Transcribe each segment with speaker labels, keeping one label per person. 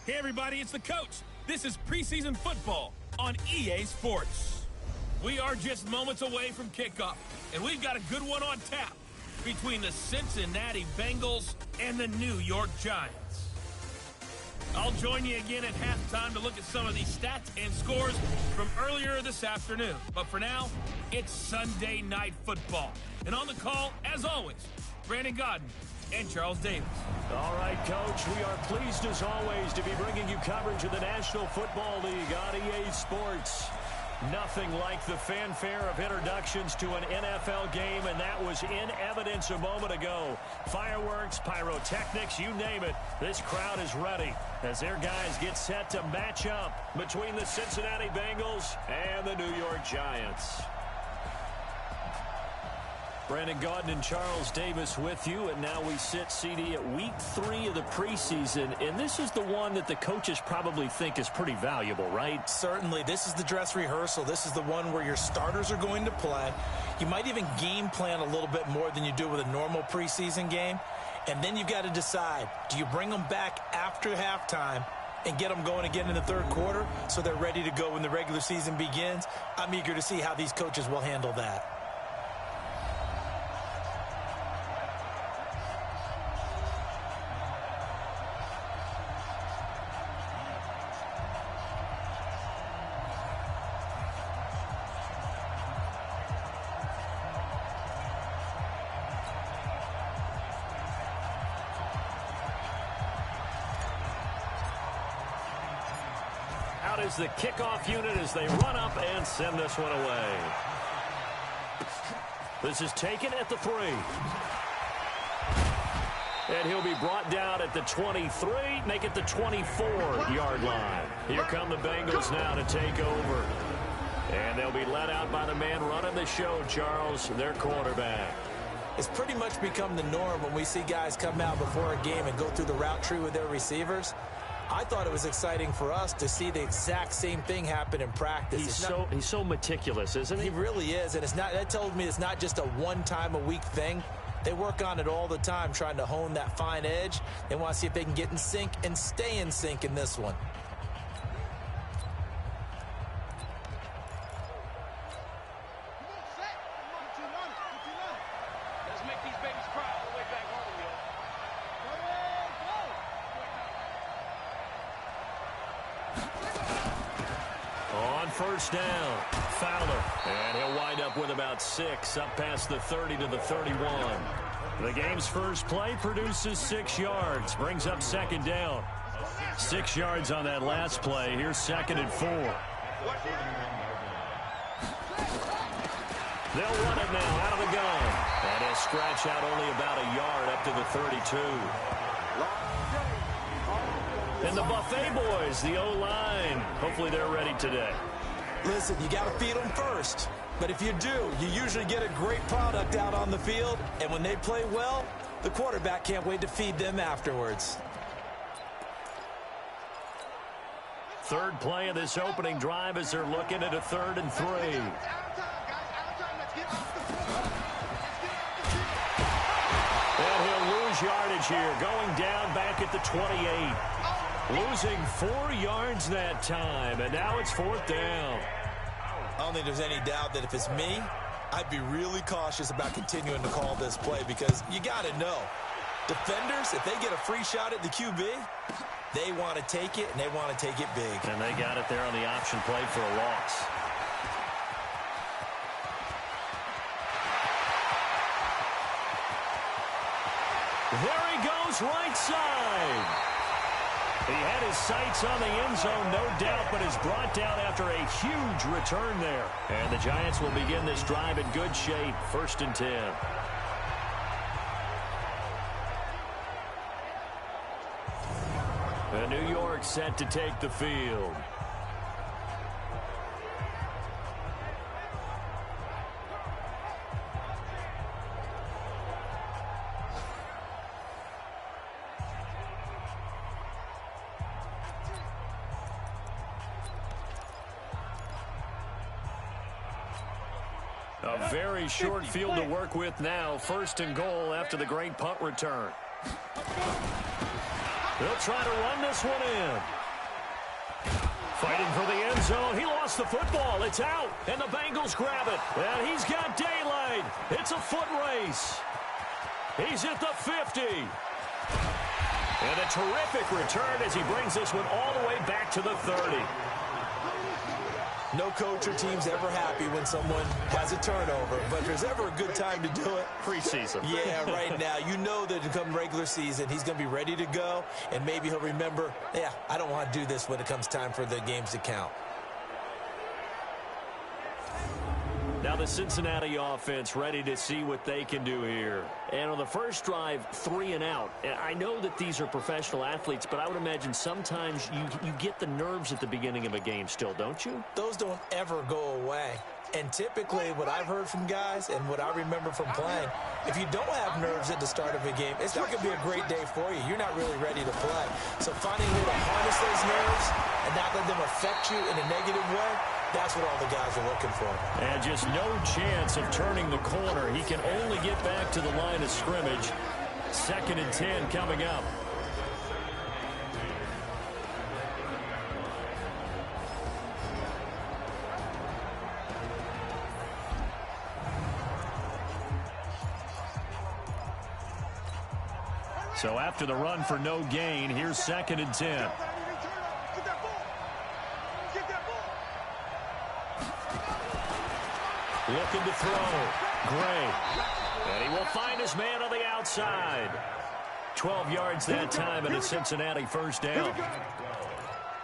Speaker 1: Hey everybody, it's the coach. This is preseason football on EA Sports. We are just moments away from kickoff, and we've got a good one on tap between the Cincinnati Bengals and the New York Giants. I'll join you again at halftime to look at some of these stats and scores from earlier this afternoon. But for now, it's Sunday Night Football. And on the call, as always, Brandon Godden and Charles Davis.
Speaker 2: All right, Coach, we are pleased as always to be bringing you coverage of the National Football League on EA Sports. Nothing like the fanfare of introductions to an NFL game, and that was in evidence a moment ago. Fireworks, pyrotechnics, you name it. This crowd is ready as their guys get set to match up between the Cincinnati Bengals and the New York Giants. Brandon Godden and Charles Davis with you, and now we sit, CD, at week 3 of the preseason, and this is the one that the coaches probably think is pretty valuable, right?
Speaker 3: Certainly. This is the dress rehearsal. This is the one where your starters are going to play. You might even game plan a little bit more than you do with a normal preseason game, and then you've got to decide, do you bring them back after halftime and get them going again in the third quarter so they're ready to go when the regular season begins? I'm eager to see how these coaches will handle that.
Speaker 2: Out is the kickoff unit as they run up and send this one away. This is taken at the 3. And he'll be brought down at the 23, make it the 24-yard line. Here come the Bengals now to take over. And they'll be let out by the man running the show, Charles, their quarterback.
Speaker 3: It's pretty much become the norm when we see guys come out before a game and go through the route tree with their receivers. I thought it was exciting for us to see the exact same thing happen in practice.
Speaker 2: He's so meticulous, isn't he?
Speaker 3: He really is, and that tells me it's not just a one-time-a-week thing. They work on it all the time, trying to hone that fine edge. They want to see if they can get in sync and stay in sync in this one.
Speaker 2: First down, Fowler, and he'll wind up with about 6, up past the 30 to the 31. The game's first play produces 6 yards, brings up second down. 6 yards on that last play. Here's 2nd and 4. They'll run it now out of the gun, and he'll scratch out only about a yard up to the 32. And the Buffet boys, the O-line, hopefully they're ready today.
Speaker 3: Listen, you got to feed them first. But if you do, you usually get a great product out on the field. And when they play well, the quarterback can't wait to feed them afterwards.
Speaker 2: Third play of this opening drive as they're looking at a 3rd and 3. And he'll lose yardage here, going down back at the 28. Losing 4 yards that time, and now it's 4th down.
Speaker 3: I don't think there's any doubt that if it's me, I'd be really cautious about continuing to call this play because you got to know, defenders, if they get a free shot at the QB, they want to take it, and they want to take it big.
Speaker 2: And they got it there on the option play for a loss. There he goes, right side. He had his sights on the end zone, no doubt, but is brought down after a huge return there. And the Giants will begin this drive in good shape, 1st and 10. And New York set to take the field. A very short field to work with now. 1st and goal after the great punt return. They'll try to run this one in. Fighting for the end zone. He lost the football. It's out, and the Bengals grab it. And he's got daylight. It's a foot race. He's at the 50. And a terrific return as he brings this one all the way back to the 30.
Speaker 3: No coach or team's ever happy when someone has a turnover, but if there's ever a good time to do it,
Speaker 2: preseason.
Speaker 3: Yeah, right now. You know that come regular season, he's going to be ready to go, and maybe he'll remember, yeah, I don't want to do this when it comes time for the games to count.
Speaker 2: Now the Cincinnati offense ready to see what they can do here. And on the first drive, 3 and out. I know that these are professional athletes, but I would imagine sometimes you get the nerves at the beginning of a game still, don't you?
Speaker 3: Those don't ever go away. And typically what I've heard from guys and what I remember from playing, if you don't have nerves at the start of a game, it's not going to be a great day for you. You're not really ready to play. So finding a way to harness those nerves and not let them affect you in a negative way, that's what all the guys are looking for.
Speaker 2: And just no chance of turning the corner. He can only get back to the line of scrimmage. 2nd and 10 coming up. So after the run for no gain, here's 2nd and 10. Looking to throw. Gray. And he will find his man on the outside. 12 yards that time and a Cincinnati first down.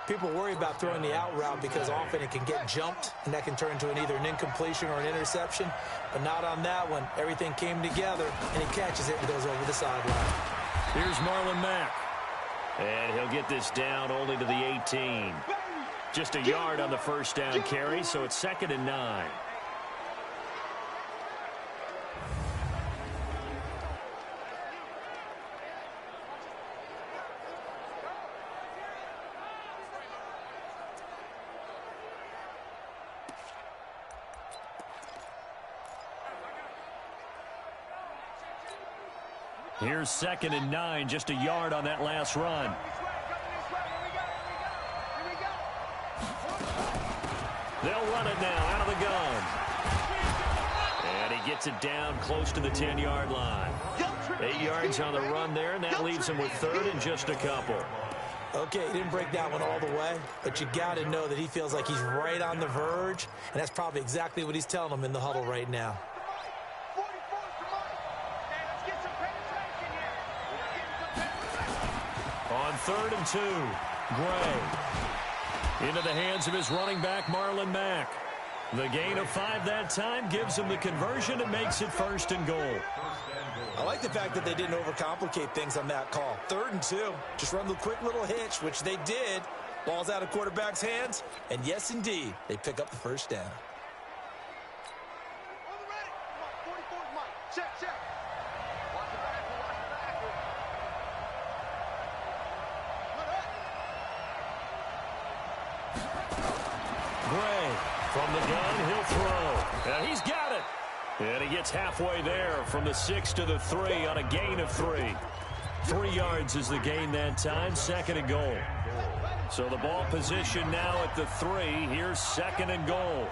Speaker 3: People worry about throwing the out route because often it can get jumped, and that can turn into either an incompletion or an interception. But not on that one. Everything came together, and he catches it and goes over the sideline.
Speaker 2: Here's Marlon Mack. And he'll get this down only to the 18. Just a yard on the first down carry, so it's 2nd and 9. Here's 2nd and 9, just a yard on that last run. They'll run it now out of the gun. And he gets it down close to the 10-yard line. 8 yards on the run there, and that leaves him with 3rd and just a couple.
Speaker 3: Okay, he didn't break that one all the way, but you got to know that he feels like he's right on the verge, and that's probably exactly what he's telling them in the huddle right now.
Speaker 2: On 3rd and 2, Gray. Into the hands of his running back, Marlon Mack. The gain of 5 that time gives him the conversion and makes it 1st and goal.
Speaker 3: I like the fact that they didn't overcomplicate things on that call. 3rd and 2, just run the quick little hitch, which they did. Ball's out of quarterback's hands, and yes, indeed, they pick up the first down.
Speaker 2: Gray from the gun, he'll throw. And he's got it. And he gets halfway there from the 6 to the 3 on a gain of 3. 3 yards is the gain that time, 2nd and goal. So the ball position now at the 3. Here's 2nd and goal.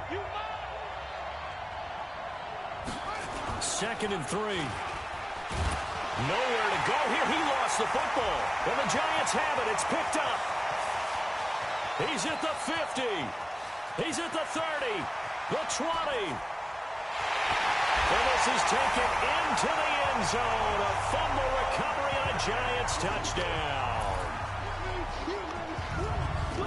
Speaker 2: 2nd and 3. Nowhere to go here. He lost the football. And the Giants have it. It's picked up. He's at the 50. He's at the 30, the 20. And this is taken into the end zone. A fumble recovery and a Giants touchdown.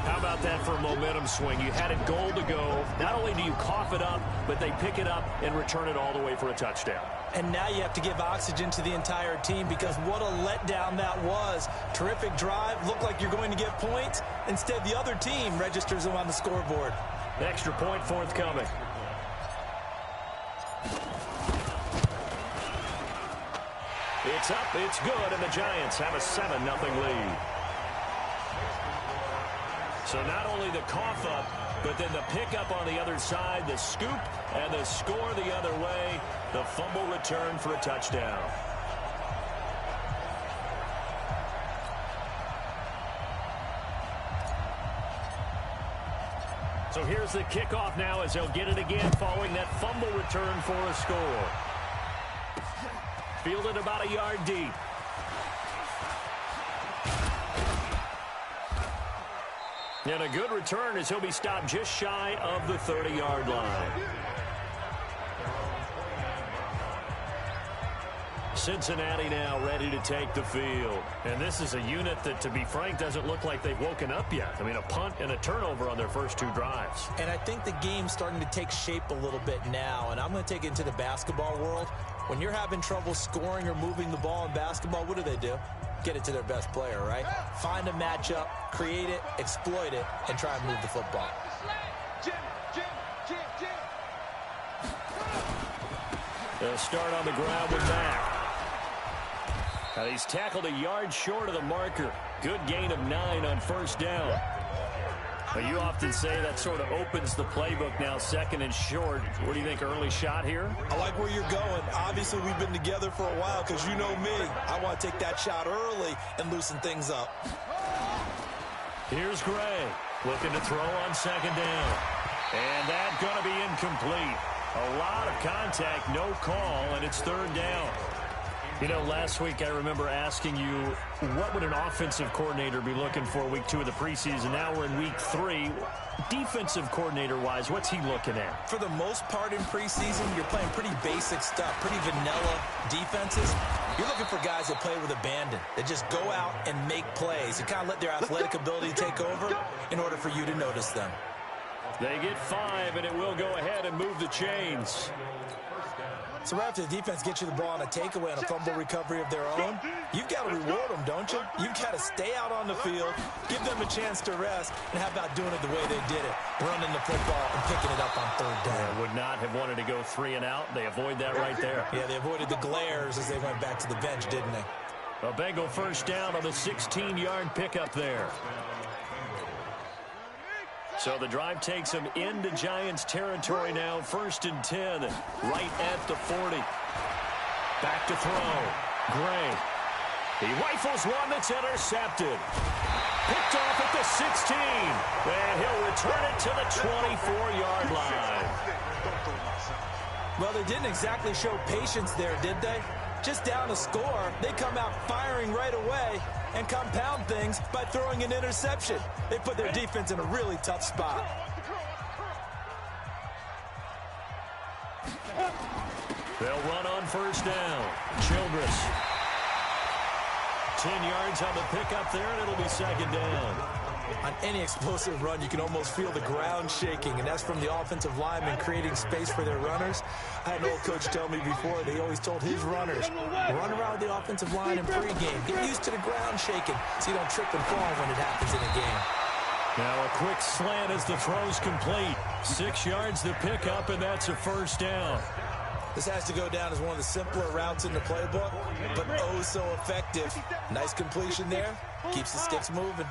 Speaker 2: How about that for a momentum swing? You had it goal to go. Not only do you cough it up, but they pick it up and return it all the way for a touchdown.
Speaker 3: And now you have to give oxygen to the entire team because what a letdown that was. Terrific drive. Looked like you're going to get points. Instead, the other team registers them on the scoreboard.
Speaker 2: Extra point forthcoming. It's up, it's good, and the Giants have a 7-0 lead. So not only the cough up, but then the pickup on the other side, the scoop, and the score the other way. The fumble return for a touchdown. So here's the kickoff now as they'll get it again following that fumble return for a score. Fielded about a yard deep. And a good return as he'll be stopped just shy of the 30-yard line. Cincinnati now ready to take the field. And this is a unit that, to be frank, doesn't look like they've woken up yet. I mean, a punt and a turnover on their first two drives.
Speaker 3: And I think the game's starting to take shape a little bit now. And I'm going to take it into the basketball world. When you're having trouble scoring or moving the ball in basketball, what do? Get it to their best player, right? Find a matchup, create it, exploit it, and try and move the football.
Speaker 2: They'll start on the ground with Mack. And he's tackled a yard short of the marker. Good gain of 9 on first down. But you often say that sort of opens the playbook now, second and short. What do you think, early shot here?
Speaker 3: I like where you're going. Obviously, we've been together for a while because you know me. I want to take that shot early and loosen things up.
Speaker 2: Here's Gray looking to throw on second down. And that's going to be incomplete. A lot of contact, no call, and it's third down. You know, last week I remember asking you, what would an offensive coordinator be looking for week 2 of the preseason? Now we're in week 3. Defensive coordinator-wise, what's he looking at?
Speaker 3: For the most part in preseason, you're playing pretty basic stuff, pretty vanilla defenses. You're looking for guys that play with abandon, that just go out and make plays and kind of let their athletic ability take over in order for you to notice them.
Speaker 2: They get 5, and it will go ahead and move the chains.
Speaker 3: So right after the defense gets you the ball on a takeaway and a fumble recovery of their own, you've got to reward them, don't you? You've got to stay out on the field, give them a chance to rest, and how about doing it the way they did it, running the football and picking it up on third down.
Speaker 2: They would not have wanted to go 3 and out. They avoid that right there.
Speaker 3: Yeah, they avoided the glares as they went back to the bench, didn't they?
Speaker 2: A Bengal first down on the 16-yard pickup there. So the drive takes them into Giants territory now, 1st and 10, right at the 40. Back to throw. Gray. He rifles one that's intercepted. Picked off at the 16. And he'll return it to the 24-yard line.
Speaker 3: Well, they didn't exactly show patience there, did they? Just down a score, they come out firing right away and compound things by throwing an interception. They put their defense in a really tough spot.
Speaker 2: They'll run on first down. Childress. 10 yards on the pickup there, and it'll be second down.
Speaker 3: On any explosive run, you can almost feel the ground shaking, and that's from the offensive linemen creating space for their runners. I had an old coach tell me before, they always told his runners, run around the offensive line in pregame. Get used to the ground shaking so you don't trip and fall when it happens in a game.
Speaker 2: Now a quick slant as the throw's complete. 6 yards the pickup, and that's a first down.
Speaker 3: This has to go down as one of the simpler routes in the playbook, but oh so effective. Nice completion there. Keeps the sticks moving.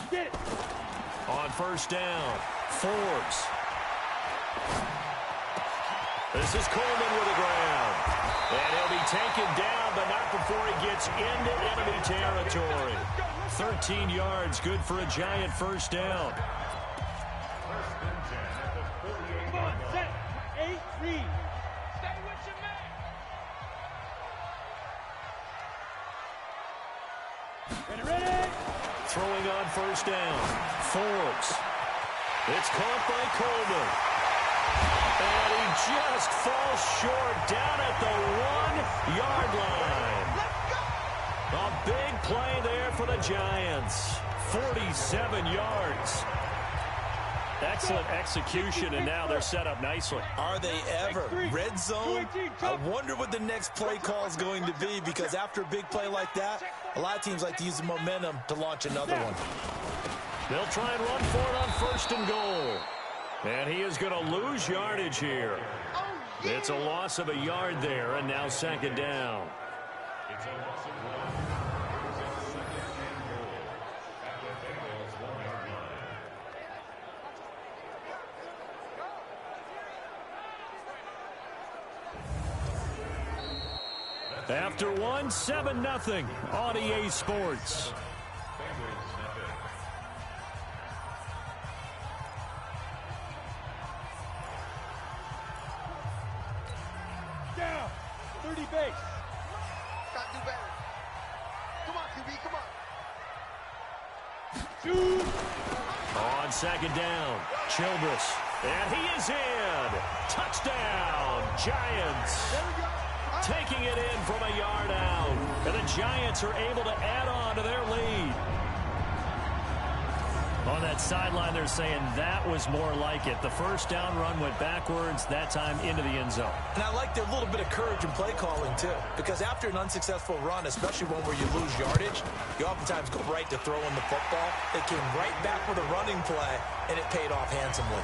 Speaker 2: Get it. On first down, Forbes. This is Coleman with the ground. And he'll be taken down, but not before he gets into enemy territory. 13 yards, good for a Giant first down.
Speaker 4: Come on, set, 8, read. Stay with your man. Ready?
Speaker 2: Throwing on first down. Forbes. It's caught by Coleman. And he just falls short down at the 1-yard line. A big play there for the Giants. 47 yards. Excellent execution, and now they're set up nicely.
Speaker 3: Are they ever? Red zone? I wonder what the next play call is going to be, because after a big play like that, a lot of teams like to use the momentum to launch another one.
Speaker 2: They'll try and run for it on first and goal. And he is going to lose yardage here. It's a loss of a yard there, and now second down. After one, 7-0 on EA Sports.
Speaker 4: 30 base.
Speaker 5: Got to do better. Come on, QB, come on.
Speaker 2: On second down, Childress. And he is in. Touchdown, Giants.
Speaker 5: There we go.
Speaker 2: Taking it in from a yard out. And the Giants are able to add on to their lead. On that sideline, they're saying that was more like it. The first down run went backwards, that time into the end zone.
Speaker 3: And I like their little bit of courage in play calling, too. Because after an unsuccessful run, especially one where you lose yardage, you oftentimes go right to throwing the football. They came right back with a running play, and it paid off handsomely.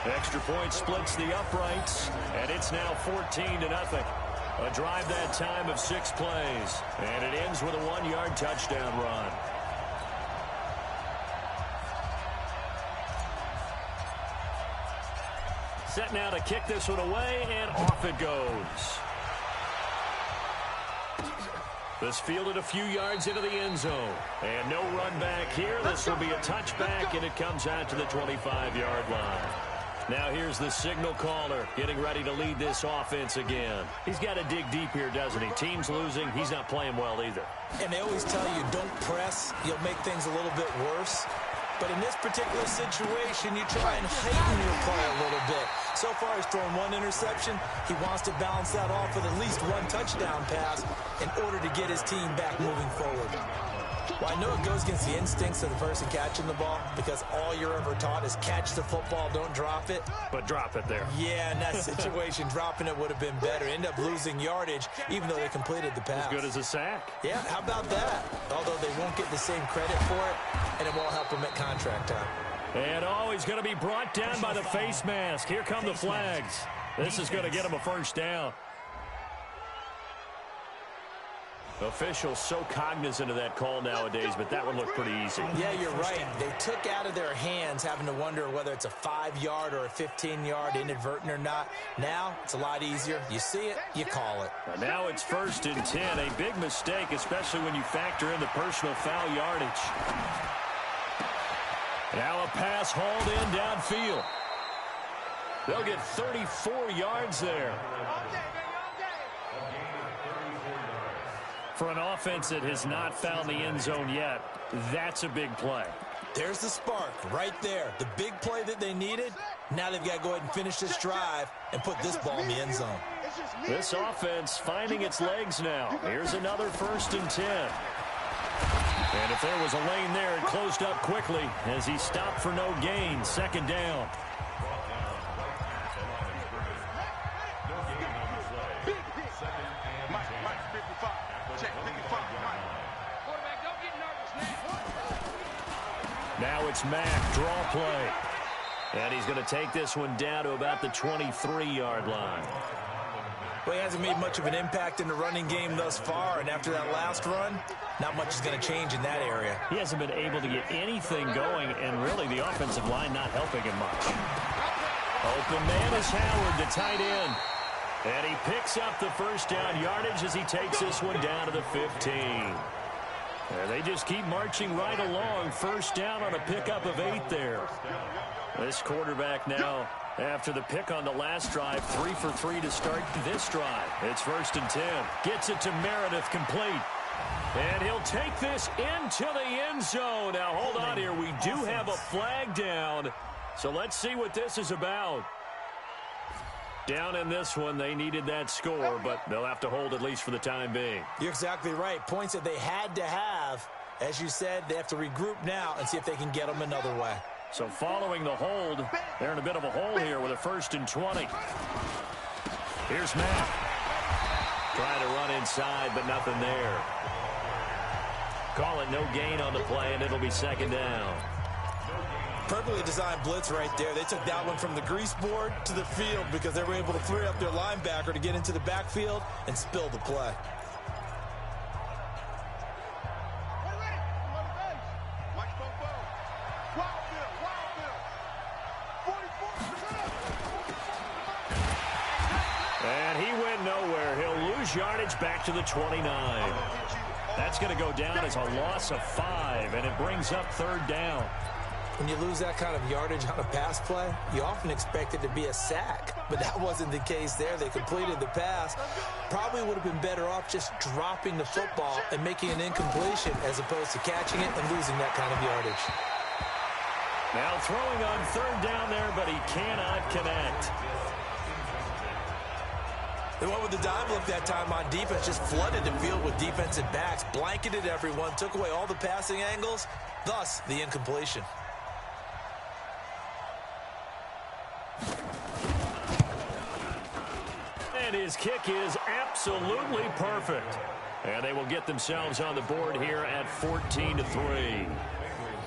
Speaker 2: Extra point splits the uprights, and it's now 14-0. A drive that time of 6 plays, and it ends with a 1-yard touchdown run. Set now to kick this one away, and off it goes. This fielded a few yards into the end zone. And no run back here. This will be a touchback, and it comes out to the 25-yard line. Now here's the signal caller getting ready to lead this offense again. He's got to dig deep here, doesn't he? Team's losing. He's not playing well either.
Speaker 3: And they always tell you, don't press. You'll make things a little bit worse. But in this particular situation, you try and heighten your play a little bit. So far, he's thrown 1 interception. He wants to balance that off with at least 1 touchdown pass in order to get his team back moving forward. Well, I know it goes against the instincts of the person catching the ball because all you're ever taught is catch the football, don't drop it.
Speaker 2: But drop it there.
Speaker 3: Yeah, in that situation, dropping it would have been better. End up losing yardage, even though they completed the pass.
Speaker 2: As good as a sack.
Speaker 3: Yeah, how about that? Although they won't get the same credit for it, and it won't help them at contract time.
Speaker 2: And he's going to be brought down by the face mask. Here come the flags. This is going to get him a first down. Officials so cognizant of that call nowadays, but that one looked pretty easy.
Speaker 3: Yeah, you're right. They took out of their hands having to wonder whether it's a 5-yard or a 15-yard, inadvertent or not. Now, it's a lot easier. You see it, you call it.
Speaker 2: And now it's 1st and 10. A big mistake, especially when you factor in the personal foul yardage. Now a pass hauled in downfield. They'll get 34 yards there. For an offense that has not found the end zone yet, that's a big play.
Speaker 3: There's the spark right there. The big play that they needed. Now they've got to go ahead and finish this drive and put this ball in the end zone.
Speaker 2: This offense finding its legs now. Here's another 1st and 10. And if there was a lane there, it closed up quickly as he stopped for no gain. 2nd down. Now it's Mack, draw play. And he's going to take this one down to about the 23-yard line.
Speaker 3: Well, he hasn't made much of an impact in the running game thus far, and after that last run, not much is going to change in that area.
Speaker 2: He hasn't been able to get anything going, and really the offensive line not helping him much. Open man is Howard, the tight end. And he picks up the first down yardage as he takes this one down to the 15. And they just keep marching right along. 1st down on a pickup of 8 there. This quarterback now, after the pick on the last drive, 3 for 3 to start this drive. It's 1st and 10. Gets it to Meredith, complete. And he'll take this into the end zone. Now, hold on here. We do have a flag down. So let's see what this is about. Down in this one, they needed that score, but they'll have to hold at least for the time being.
Speaker 3: You're exactly right. Points that they had to have. As you said, they have to regroup now and see if they can get them another way.
Speaker 2: So following the hold, they're in a bit of a hole here with a 1st and 20. Here's Matt. Trying to run inside, but nothing there. Call it no gain on the play, and it'll be 2nd down.
Speaker 3: Perfectly designed blitz right there. They took that one from the grease board to the field because they were able to free up their linebacker to get into the backfield and spill the play.
Speaker 2: And he went nowhere. He'll lose yardage back to the 29. That's going to go down as a loss of 5, and it brings up 3rd down.
Speaker 3: When you lose that kind of yardage on a pass play, you often expect it to be a sack. but that wasn't the case there. They completed the pass. Probably would have been better off just dropping the football and making an incompletion as opposed to catching it and losing that kind of yardage.
Speaker 2: Now throwing on third down there, but he cannot connect.
Speaker 3: They went with the dime look that time on defense, just flooded the field with defensive backs, blanketed everyone, took away all the passing angles, thus the incompletion.
Speaker 2: And his kick is absolutely perfect. And they will get themselves on the board here at 14-3.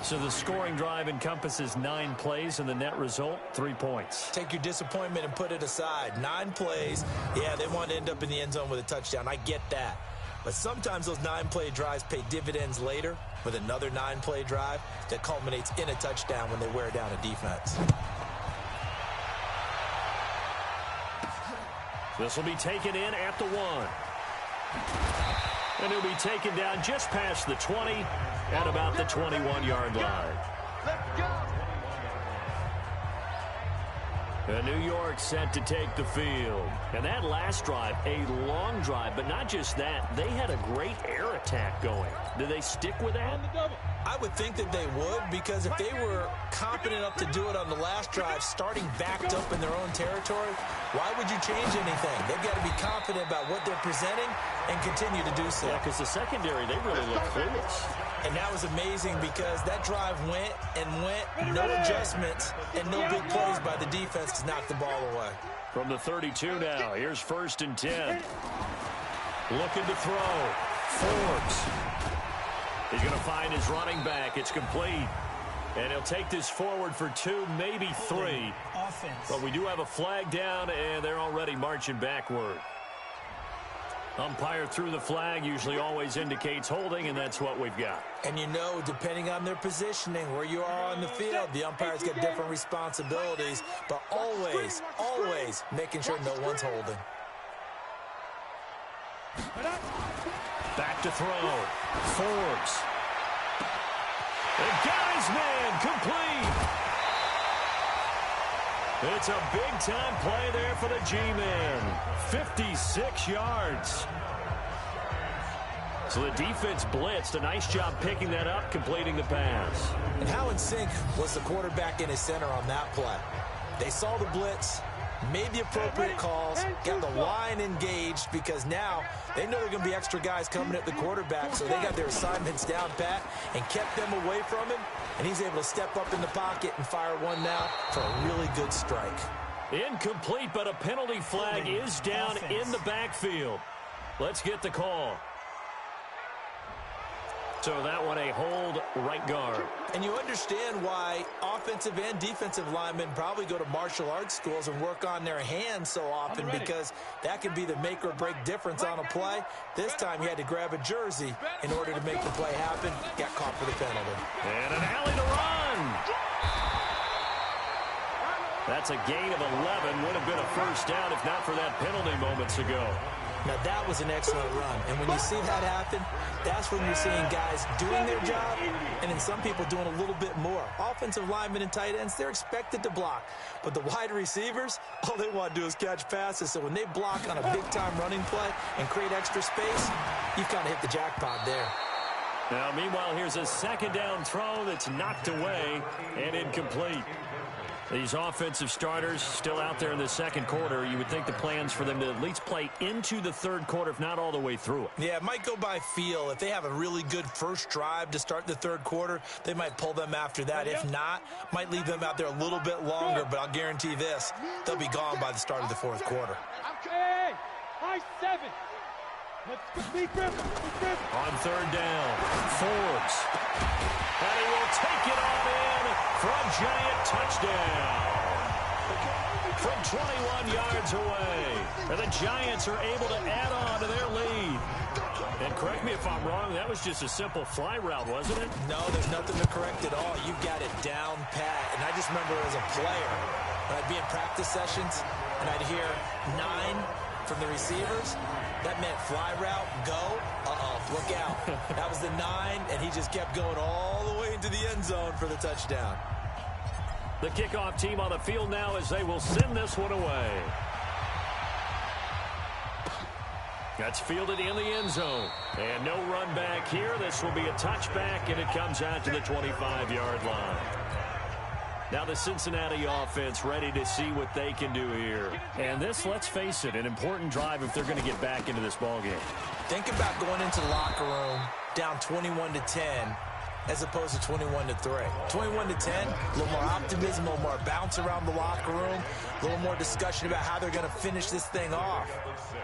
Speaker 2: So the scoring drive encompasses 9 plays, and the net result, 3 points.
Speaker 3: Take your disappointment and put it aside. 9 plays. Yeah, they want to end up in the end zone with a touchdown. I get that. But sometimes those 9-play drives pay dividends later with another 9-play drive that culminates in a touchdown when they wear down a defense.
Speaker 2: This will be taken in at the 1. And he'll be taken down just past the 20 at about the 21-yard line.
Speaker 5: Let's go.
Speaker 2: And New York set to take the field. And that last drive, a long drive, but not just that. They had a great air attack going. Did they stick with that?
Speaker 3: I would think that they would, because if they were confident enough to do it on the last drive, starting backed up in their own territory, why would you change anything? They've got to be confident about what they're presenting and continue to do so.
Speaker 2: Yeah, because the secondary, they really look clueless.
Speaker 3: And that was amazing because that drive went and went, no adjustments, and no big plays by the defense to knock the ball away.
Speaker 2: From the 32 now, here's 1st and 10. Looking to throw. Forbes. He's going to find his running back. It's complete. And he'll take this forward for 2, maybe 3. But we do have a flag down, and they're already marching backward. Umpire threw the flag, usually always indicates holding, and that's what we've got.
Speaker 3: And you know, depending on their positioning, where you are on the field, the umpires get different responsibilities, but always, always making sure no one's holding.
Speaker 2: Back to throw. Forbes. They got his man, complete. It's a big-time play there for the G-Man. 56 yards. So the defense blitzed. A nice job picking that up, completing the pass.
Speaker 3: And how in sync was the quarterback in his center on that play? They saw the blitz, made the appropriate calls, got the line engaged, because now they know there are going to be extra guys coming at the quarterback, so they got their assignments down pat and kept them away from him, and he's able to step up in the pocket and fire one now for a really good strike.
Speaker 2: Incomplete, but a penalty flag is down in the backfield. Let's get the call. So that one, a hold, right guard.
Speaker 3: And you understand why offensive and defensive linemen probably go to martial arts schools and work on their hands so often, because that can be the make or break difference on a play. This time he had to grab a jersey in order to make the play happen. Got caught for the penalty.
Speaker 2: And an alley to run. That's a gain of 11. Would have been a first down if not for that penalty moments ago.
Speaker 3: Now, that was an excellent run. And when you see that happen, that's when you're seeing guys doing their job and then some people doing a little bit more. Offensive linemen and tight ends, they're expected to block. But the wide receivers, all they want to do is catch passes. So when they block on a big-time running play and create extra space, you've kind of hit the jackpot there.
Speaker 2: Now, meanwhile, here's a second down throw that's knocked away and incomplete. These offensive starters still out there in the second quarter. You would think the plans for them to at least play into the third quarter, if not all the way through it.
Speaker 3: Yeah, it might go by feel. If they have a really good first drive to start the third quarter, they might pull them after that. If not, might leave them out there a little bit longer, but I'll guarantee this, they'll be gone by the start of the fourth quarter.
Speaker 4: Hey, high 7. Let's be grip.
Speaker 2: On third down, Forbes. And he will take it on in for a giant touchdown. From 21 yards away. And the Giants are able to add on to their lead. And correct me if I'm wrong, that was just a simple fly route, wasn't it?
Speaker 3: No, there's nothing to correct at all. You've got it down pat. And I just remember as a player, when I'd be in practice sessions and I'd hear 9 from the receivers, that meant fly route, go, look out. That was the 9, and he just kept going all the way into the end zone for the touchdown.
Speaker 2: The kickoff team on the field now as they will send this one away. That's fielded in the end zone. And no run back here. This will be a touchback, and it comes out to the 25-yard line. Now the Cincinnati offense ready to see what they can do here. And this, let's face it, an important drive if they're going to get back into this ballgame.
Speaker 3: Think about going into the locker room down 21-10 as opposed to 21-3. 21-10, a little more optimism, a little more bounce around the locker room, a little more discussion about how they're going to finish this thing off.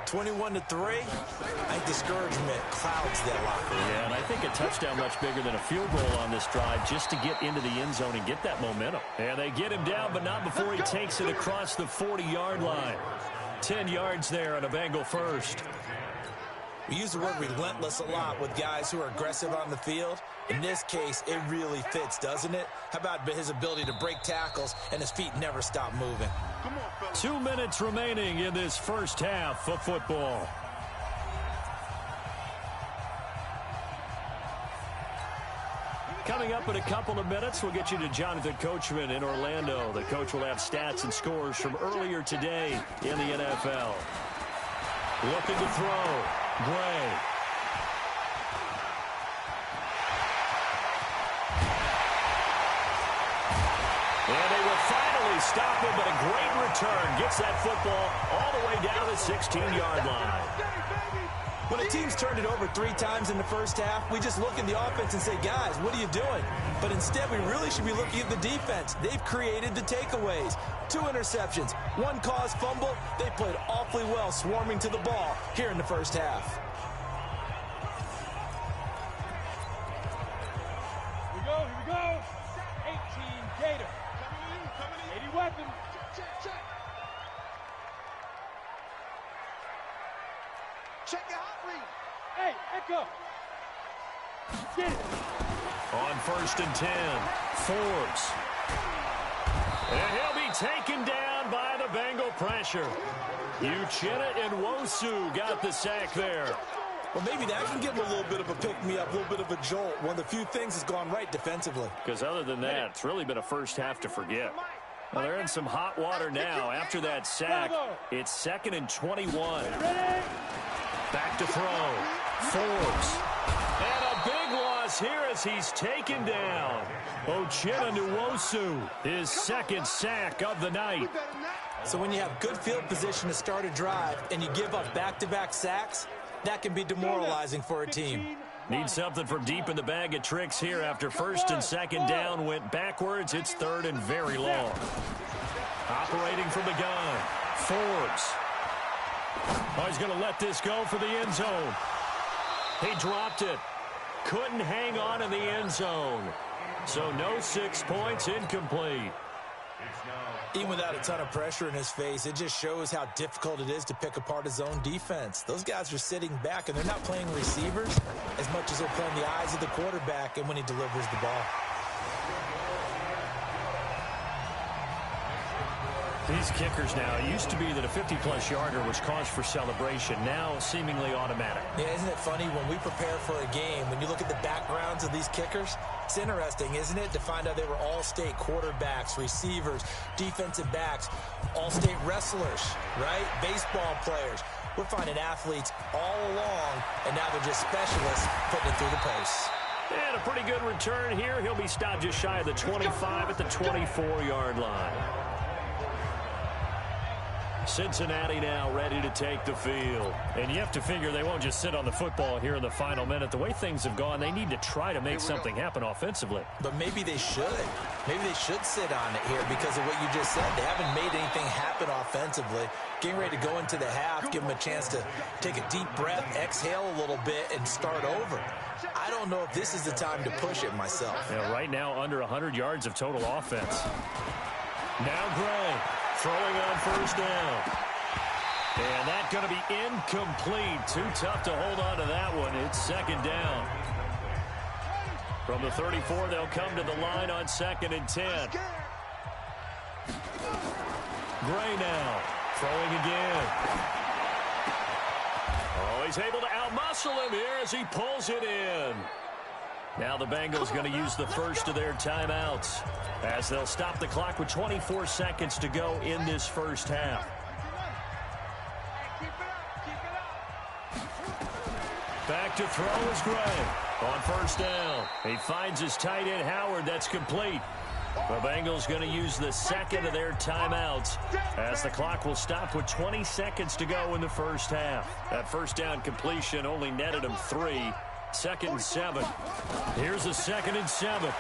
Speaker 3: 21-3, I think discouragement clouds that locker room.
Speaker 2: Yeah, and I think a touchdown much bigger than a field goal on this drive just to get into the end zone and get that momentum. And they get him down, but not before he takes it across the 40-yard line. 10 yards there on a Bengal first.
Speaker 3: We use the word relentless a lot with guys who are aggressive on the field. In this case, it really fits, doesn't it? How about his ability to break tackles and his feet never stop moving?
Speaker 2: 2 minutes remaining in this first half of football. Coming up in a couple of minutes, we'll get you to Jonathan Coachman in Orlando. The coach will have stats and scores from earlier today in the NFL. Looking to throw. Gray. And they will finally stop him, but a great return. Gets that football all the way down the 16-yard line.
Speaker 3: When a team's turned it over 3 times in the first half, we just look at the offense and say, guys, what are you doing? But instead, we really should be looking at the defense. They've created the takeaways. 2 interceptions, 1 caused fumble. They played awfully well swarming to the ball here in the first half.
Speaker 4: Here we go. 18 Gator. 80 weapon.
Speaker 5: Check your hot read.
Speaker 4: Hey, Echo. Get it.
Speaker 2: On 1st and 10, Forbes. And he'll be taken down by the Bengal pressure. Uchenna and Nwosu got the sack there.
Speaker 3: Well, maybe that can give him a little bit of a pick-me-up, a little bit of a jolt. One of the few things that's gone right defensively.
Speaker 2: Because other than that, it's really been a first half to forget. Well, they're in some hot water now. After that sack, it's 2nd and 21. Back to throw. Forbes. And a big loss here as he's taken down. Uchenna Nwosu, his 2nd sack of the night.
Speaker 3: So when you have good field position to start a drive and you give up back-to-back sacks, that can be demoralizing for a team.
Speaker 2: Need something from deep in the bag of tricks here after 1st and 2nd down went backwards. It's 3rd and very long. Operating from the gun. Forbes. Oh, he's going to let this go for the end zone. He dropped it. Couldn't hang on in the end zone. So no 6 points, incomplete.
Speaker 3: Even without a ton of pressure in his face, it just shows how difficult it is to pick apart his own defense. Those guys are sitting back, and they're not playing receivers as much as they're playing the eyes of the quarterback and when he delivers the ball.
Speaker 2: These kickers now, it used to be that a 50-plus yarder was cause for celebration. Now, seemingly automatic.
Speaker 3: Yeah, isn't it funny when we prepare for a game, when you look at the backgrounds of these kickers, it's interesting, isn't it, to find out they were all-state quarterbacks, receivers, defensive backs, all-state wrestlers, right? Baseball players. We're finding athletes all along, and now they're just specialists putting it through the posts.
Speaker 2: And a pretty good return here. He'll be stopped just shy of the 25 at the 24-yard line. Cincinnati now ready to take the field. And you have to figure they won't just sit on the football here in the final minute. The way things have gone, they need to try to make something happen offensively.
Speaker 3: But maybe they should. Maybe they should sit on it here because of what you just said. They haven't made anything happen offensively. Getting ready to go into the half, give them a chance to take a deep breath, exhale a little bit, and start over. I don't know if this is the time to push it myself.
Speaker 2: Yeah, right now, under 100 yards of total offense. Now Gray. Throwing on 1st down. And that's going to be incomplete. Too tough to hold on to that one. It's 2nd down. From the 34, they'll come to the line on 2nd and 10. Gray now. Throwing again. Oh, he's able to outmuscle him here as he pulls it in. Now the Bengals going to use the first of their timeouts as they'll stop the clock with 24 seconds to go in this first half. Back to throw is Gray on first down. He finds his tight end Howard. That's complete. The Bengals going to use the second of their timeouts as the clock will stop with 20 seconds to go in the first half. That first down completion only netted him 3. 2nd and 7. Here's a 2nd and 7.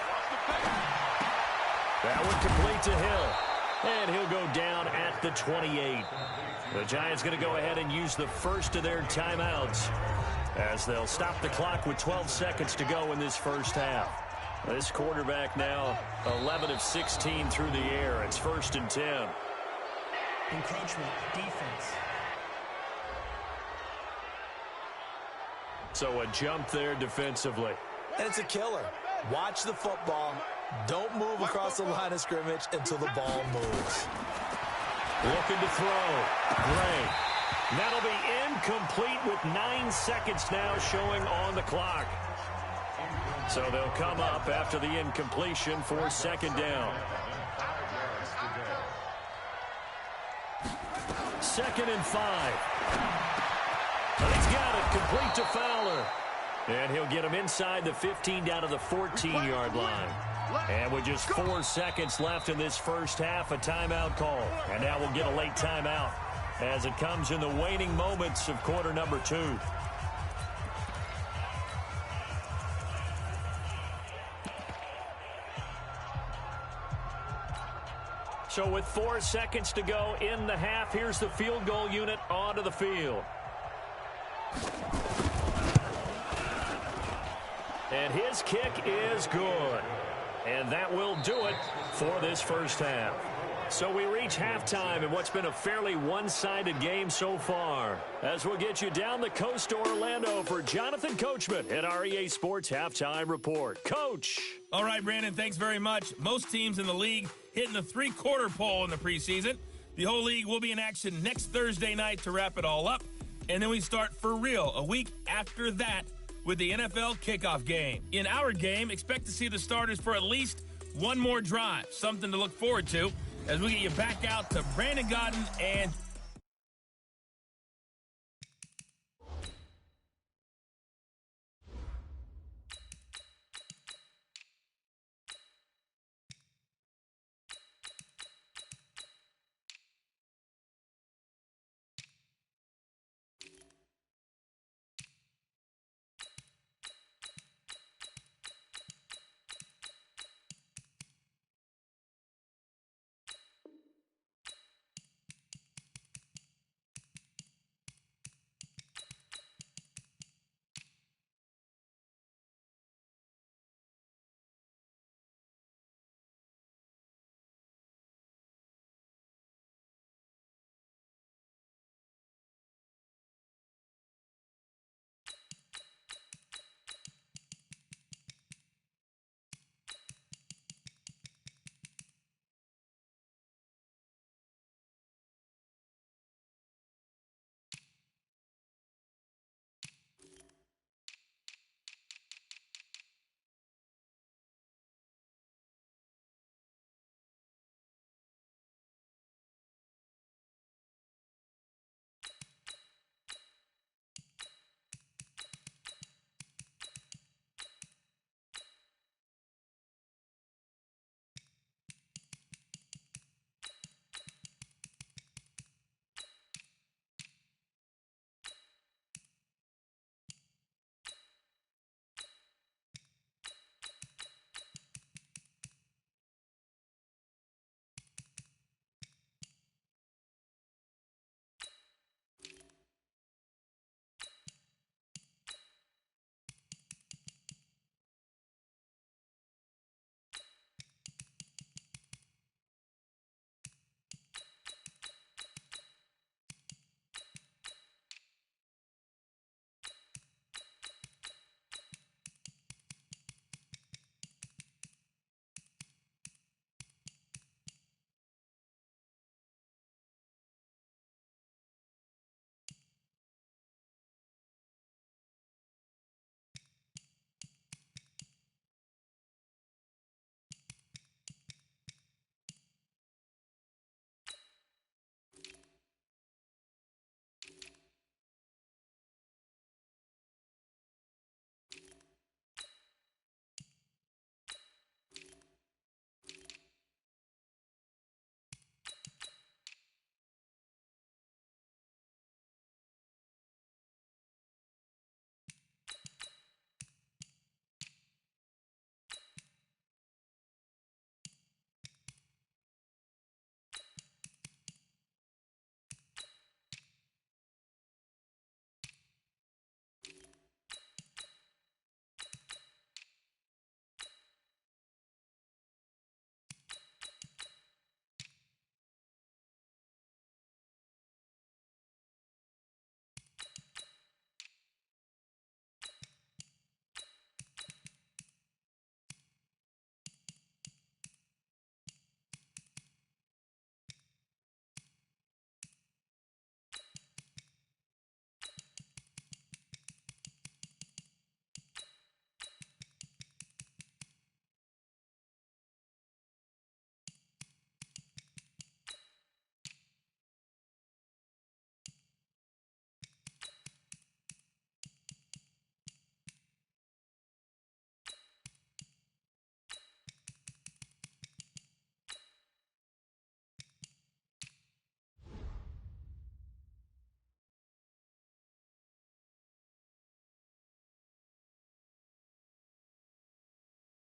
Speaker 2: That one complete to Hill. And he'll go down at the 28. The Giants going to go ahead and use the first of their timeouts as they'll stop the clock with 12 seconds to go in this first half. This quarterback now 11 of 16 through the air. It's 1st and 10.
Speaker 6: Encroachment, defense.
Speaker 2: So a jump there defensively.
Speaker 3: And it's a killer. Watch the football. Don't move across the line of scrimmage until the ball moves.
Speaker 2: Looking to throw. Gray. That'll be incomplete with 9 seconds now showing on the clock. So they'll come up after the incompletion for 2nd down. 2nd and 5. And he's got it complete to Fowler. And he'll get him inside the 15 down to the 14-yard line. And with just 4 seconds left in this first half, a timeout call. And now we'll get a late timeout as it comes in the waning moments of quarter number 2. So with 4 seconds to go in the half, here's the field goal unit onto the field. And his kick is good. And that will do it for this first half. So we reach halftime in what's been a fairly one-sided game so far. As we'll get you down the coast to Orlando for Jonathan Coachman at our EA Sports Halftime Report. Coach.
Speaker 1: All right, Brandon, thanks very much. Most teams in the league hitting the three-quarter pole in the preseason. The whole league will be in action next Thursday night to wrap it all up. And then we start for real a week after that with the NFL kickoff game. In our game, expect to see the starters for at least one more drive, something to look forward to as we get you back out to Brandon Gaudin and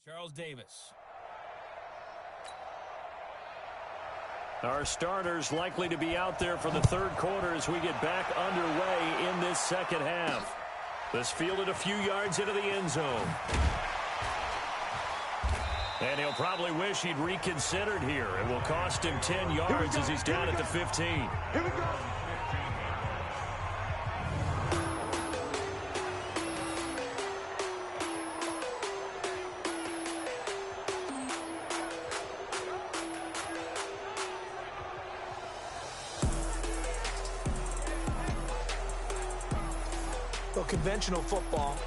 Speaker 1: Charles Davis.
Speaker 2: Our starters likely to be out there for the third quarter as we get back underway in this second half. This fielded a few yards into the end zone. And he'll probably wish he'd reconsidered here. It will cost him 10 yards as he's down at the 15.
Speaker 4: Here we go.
Speaker 3: Well, conventional football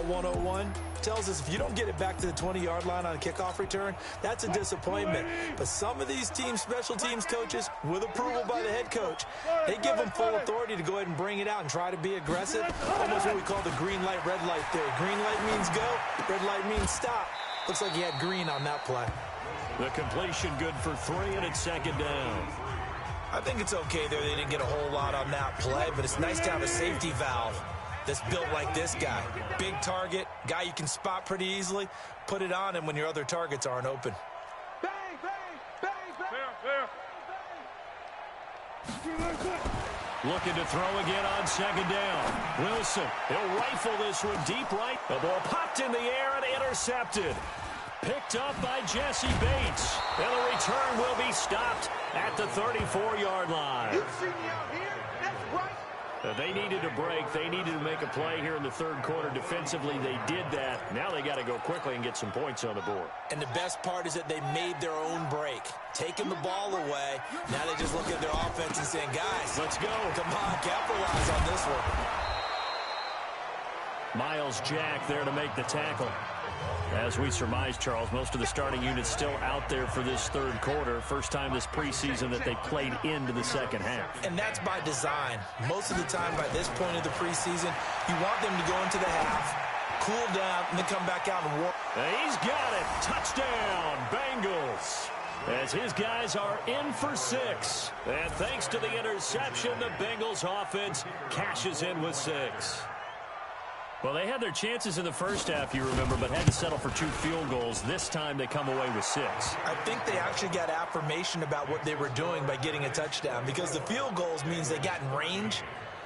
Speaker 3: 101, tells us if you don't get it back to the 20-yard line on a kickoff return, that's a disappointment. But some of these teams, special teams coaches, with approval by the head coach, they give them full authority to go ahead and bring it out and try to be aggressive. Almost what we call the green light, red light theory. Green light means go, red light means stop. Looks like he had green on that play.
Speaker 2: The completion good for 3, and it's second down.
Speaker 3: I think it's okay there. They didn't get a whole lot on that play, but it's nice to have a safety valve that's built like this guy. Big target, guy you can spot pretty easily. Put it on him when your other targets aren't open.
Speaker 4: Bang, bang, bang, bang.
Speaker 2: Looking to throw again on second down. Wilson, he'll rifle this one deep right. The ball popped in the air and intercepted. Picked up by Jesse Bates. And the return will be stopped at the 34-yard line.
Speaker 4: You see me out here? That's right.
Speaker 2: They needed a break. They needed to make a play here in the third quarter. Defensively, they did that. Now they got to go quickly and get some points on the board.
Speaker 3: And the best part is that they made their own break. Taking the ball away. Now they just look at their offense and saying, guys,
Speaker 2: let's go.
Speaker 3: Come on, capitalize on this one.
Speaker 2: Miles Jack there to make the tackle. As we surmise, Charles, most of the starting units still out there for this third quarter. First time this preseason that they played into the second half.
Speaker 3: And that's by design. Most of the time by this point of the preseason, you want them to go into the half, cool down, and then come back out and work.
Speaker 2: And he's got it. Touchdown, Bengals. As his guys are in for 6. And thanks to the interception, the Bengals offense cashes in with 6. Well, they had their chances in the first half, you remember, but had to settle for 2 field goals. This time they come away with 6.
Speaker 3: I think they actually got affirmation about what they were doing by getting a touchdown, because the field goals means they got in range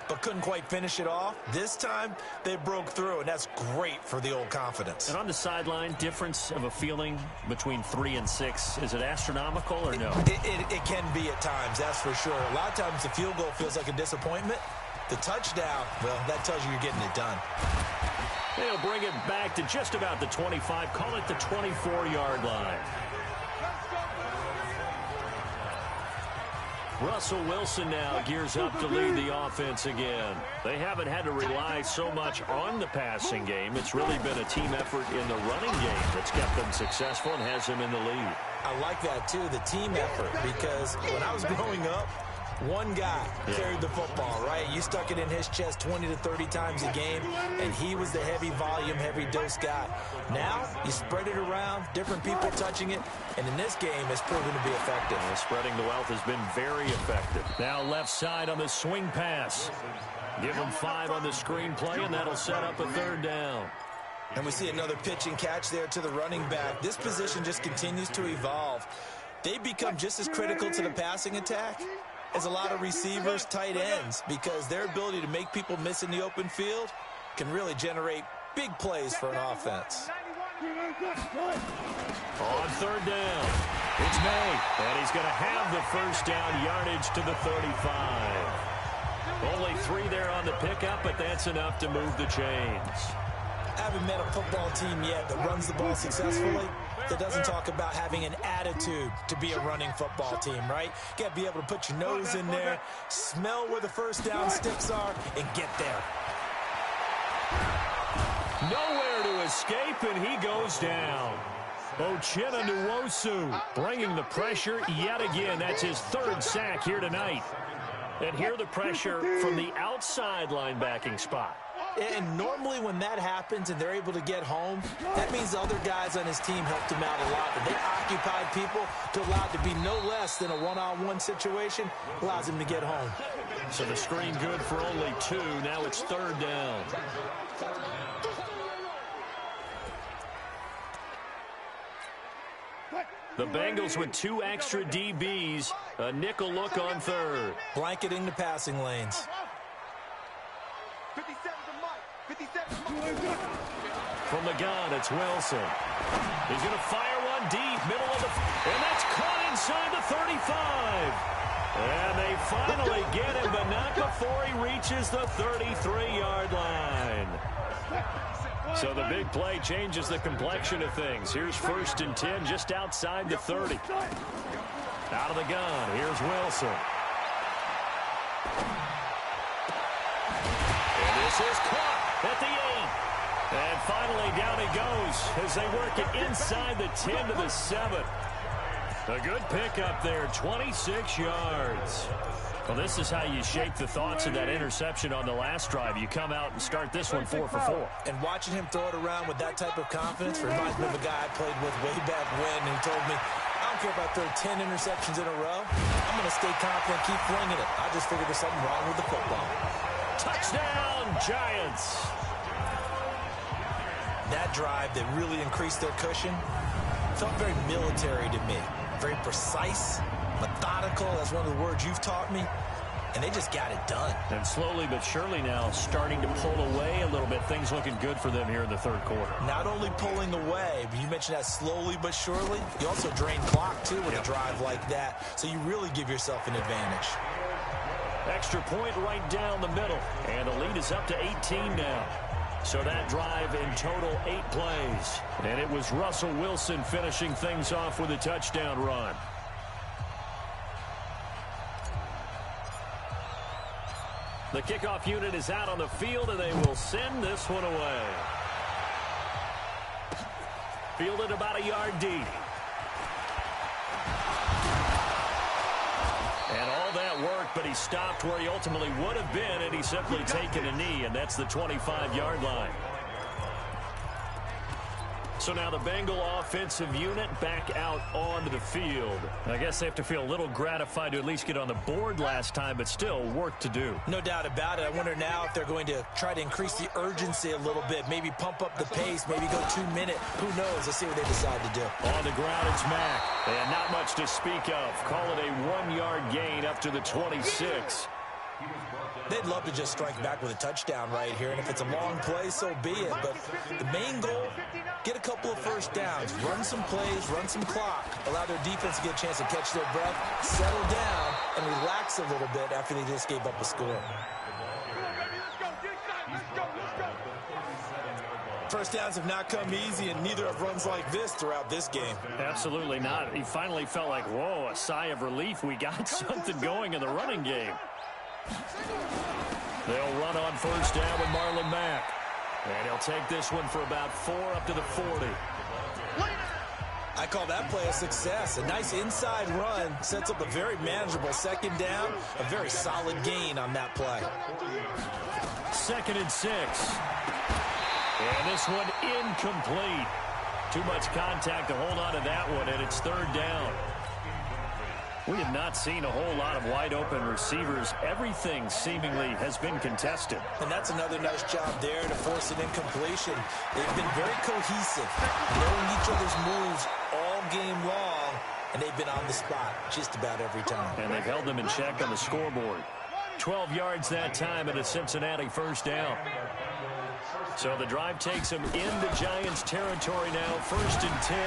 Speaker 3: but couldn't quite finish it off. This time they broke through, and that's great for the old confidence.
Speaker 2: And on the sideline, difference of a feeling between 3 and 6, is it astronomical or no?
Speaker 3: It can be at times, that's for sure. A lot of times the field goal feels like a disappointment. The touchdown, well, that tells you you're getting it done.
Speaker 2: They'll bring it back to just about the 25. Call it the 24-yard line. Russell Wilson now gears up to lead the offense again. They haven't had to rely so much on the passing game. It's really been a team effort in the running game that's kept them successful and has them in the lead.
Speaker 3: I like that, too, the team effort, because when I was growing up, one guy carried the football, right? You stuck it in his chest 20 to 30 times a game, and he was the heavy volume, heavy dose guy. Now, you spread it around, different people touching it, and in this game, it's proven to be effective.
Speaker 2: And spreading the wealth has been very effective. Now left side on the swing pass. Give them 5 on the screen play, and that'll set up a third down.
Speaker 3: And we see another pitch and catch there to the running back. This position just continues to evolve. They become just as critical to the passing attack as a lot of receivers, tight ends, because their ability to make people miss in the open field can really generate big plays for an offense.
Speaker 2: On third down, it's May, and he's going to have the first down, yardage to the 35. Only 3 there on the pickup, but that's enough to move the chains.
Speaker 3: I haven't met a football team yet that runs the ball successfully that doesn't talk about having an attitude to be a running football team, right? You got to be able to put your nose in there, smell where the first down sticks are, and get there.
Speaker 2: Nowhere to escape, and he goes down. Uchenna Nwosu bringing the pressure yet again. That's his 3rd sack here tonight. And here the pressure from the outside linebacking spot.
Speaker 3: And normally when that happens and they're able to get home, that means the other guys on his team helped him out a lot. But they occupied people to allow it to be no less than a one-on-one situation, allows him to get home.
Speaker 2: So the screen good for only 2. Now it's third down. The Bengals with 2 extra DBs. A nickel look on third.
Speaker 3: Blanketing the passing lanes.
Speaker 5: 57 to Mike. 57 to Mike.
Speaker 2: From the gun, it's Wilson. He's going to fire one deep, middle of the... And that's caught inside the 35. And they finally get him, but not before he reaches the 33-yard line. So the big play changes the complexion of things. Here's 1st and 10 just outside the 30. Out of the gun, here's Wilson. And this is caught at the 8. And finally down he goes as they work it inside the 10 to the 7. A good pickup there, 26 yards. Well, this is how you shape the thoughts of that interception on the last drive. You come out and start this one 4 for 4.
Speaker 3: And watching him throw it around with that type of confidence reminds me of a guy I played with way back when, and he told me, I don't care if I throw 10 interceptions in a row. I'm going to stay confident, keep flinging it. I just figured there's something wrong with the football.
Speaker 2: Touchdown, Giants.
Speaker 3: That drive that really increased their cushion felt very military to me. Very precise, methodical, that's one of the words you've taught me, and they just got it done.
Speaker 2: And slowly but surely now starting to pull away a little bit. Things looking good for them here in the third quarter.
Speaker 3: Not only pulling away, but you mentioned that slowly but surely. You also drain clock, too, with a drive like that, so you really give yourself an advantage.
Speaker 2: Extra point right down the middle, and the lead is up to 18 now. So that drive in total 8 plays. And it was Russell Wilson finishing things off with a touchdown run. The kickoff unit is out on the field, and they will send this one away. Fielded about a yard deep. And all that work, but he stopped where he ultimately would have been, and he's simply taken a knee, and that's the 25-yard line. So now the Bengal offensive unit back out onto the field. I guess they have to feel a little gratified to at least get on the board last time, but still work to do.
Speaker 3: No doubt about it. I wonder now if they're going to try to increase the urgency a little bit, maybe pump up the pace, maybe go 2-minute. Who knows? Let's see what they decide to do.
Speaker 2: On the ground, it's Mack. And not much to speak of. Call it a 1-yard gain up to the 26.
Speaker 3: They'd love to just strike back with a touchdown right here, and if it's a long play, so be it. But the main goal, get a couple of first downs, run some plays, run some clock, allow their defense to get a chance to catch their breath, settle down, and relax a little bit after they just gave up a score. First downs have not come easy, and neither have runs like this throughout this game.
Speaker 2: Absolutely not. He finally felt like, whoa, a sigh of relief. We got something going in the running game. They'll run on first down with Marlon Mack. And he'll take this one for about 4 up to the 40.
Speaker 3: I call that play a success. A nice inside run sets up a very manageable second down. A very solid gain on that play.
Speaker 2: 2nd and 6. And this one incomplete. Too much contact to hold on to that one, and it's 3rd down. We have not seen a whole lot of wide-open receivers. Everything seemingly has been contested.
Speaker 3: And that's another nice job there to force an incompletion. They've been very cohesive, knowing each other's moves all game long, and they've been on the spot just about every time.
Speaker 2: And they've held them in check on the scoreboard. 12 yards that time and a Cincinnati first down. So the drive takes them into Giants territory now. 1st and 10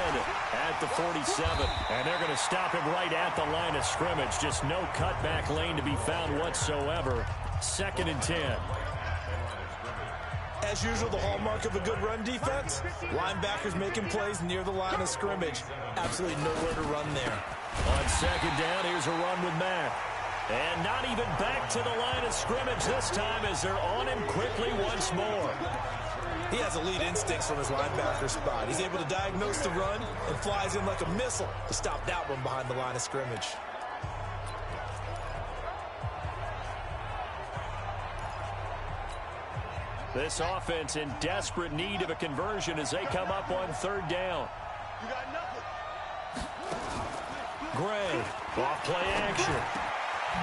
Speaker 2: at the 47. And they're going to stop him right at the line of scrimmage. Just no cutback lane to be found whatsoever. 2nd and 10.
Speaker 3: As usual, the hallmark of a good run defense, linebackers making plays near the line of scrimmage. Absolutely nowhere to run there.
Speaker 2: On 2nd down, here's a run with Mack. And not even back to the line of scrimmage this time as they're on him quickly once more.
Speaker 3: He has elite instincts from his linebacker spot. He's able to diagnose the run and flies in like a missile to stop that one behind the line of scrimmage.
Speaker 2: This offense in desperate need of a conversion as they come up on 3rd down. Gray, off play action.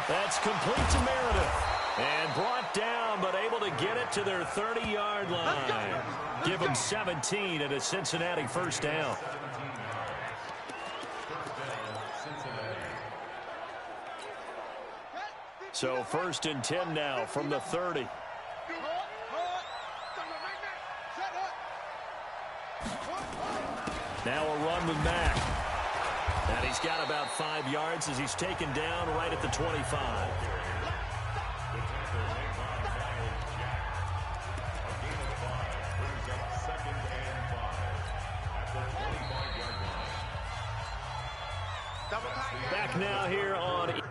Speaker 2: That's complete to Meredith. And brought down, but able to get it to their 30-yard line. Give them 17 at a Cincinnati first down. So 1st and 10 now from the 30. Now a run with Mack. And he's got about 5 yards as he's taken down right at the 25. Back now here on...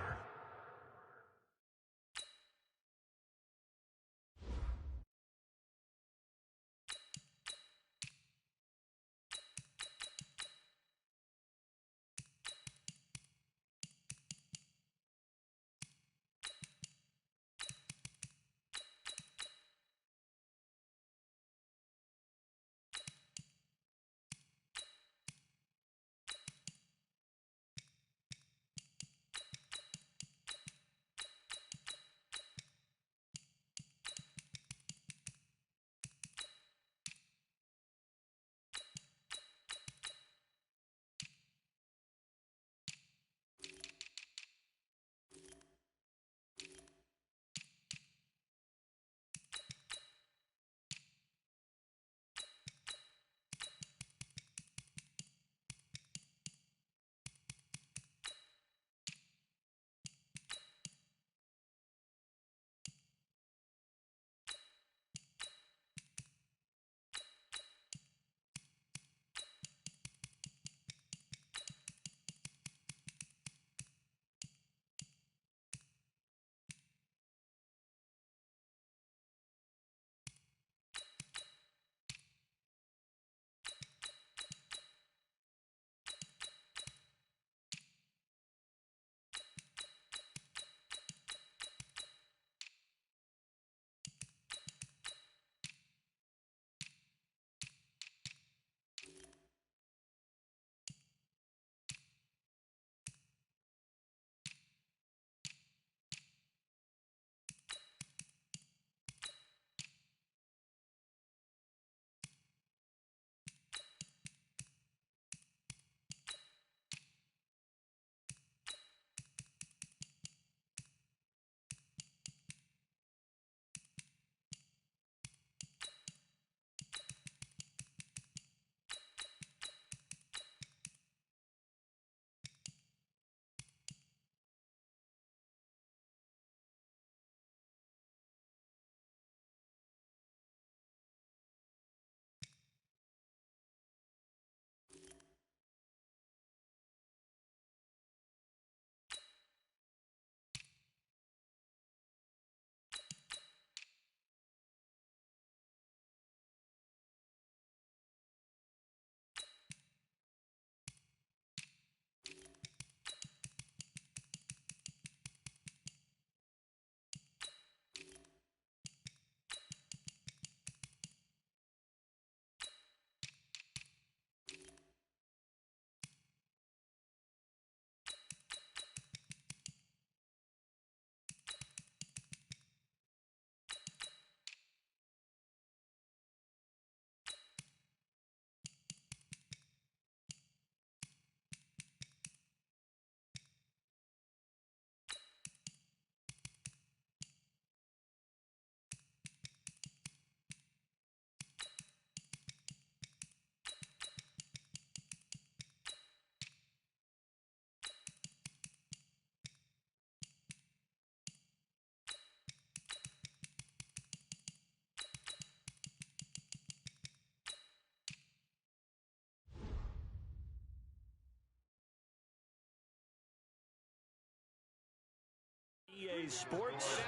Speaker 2: EA Sports.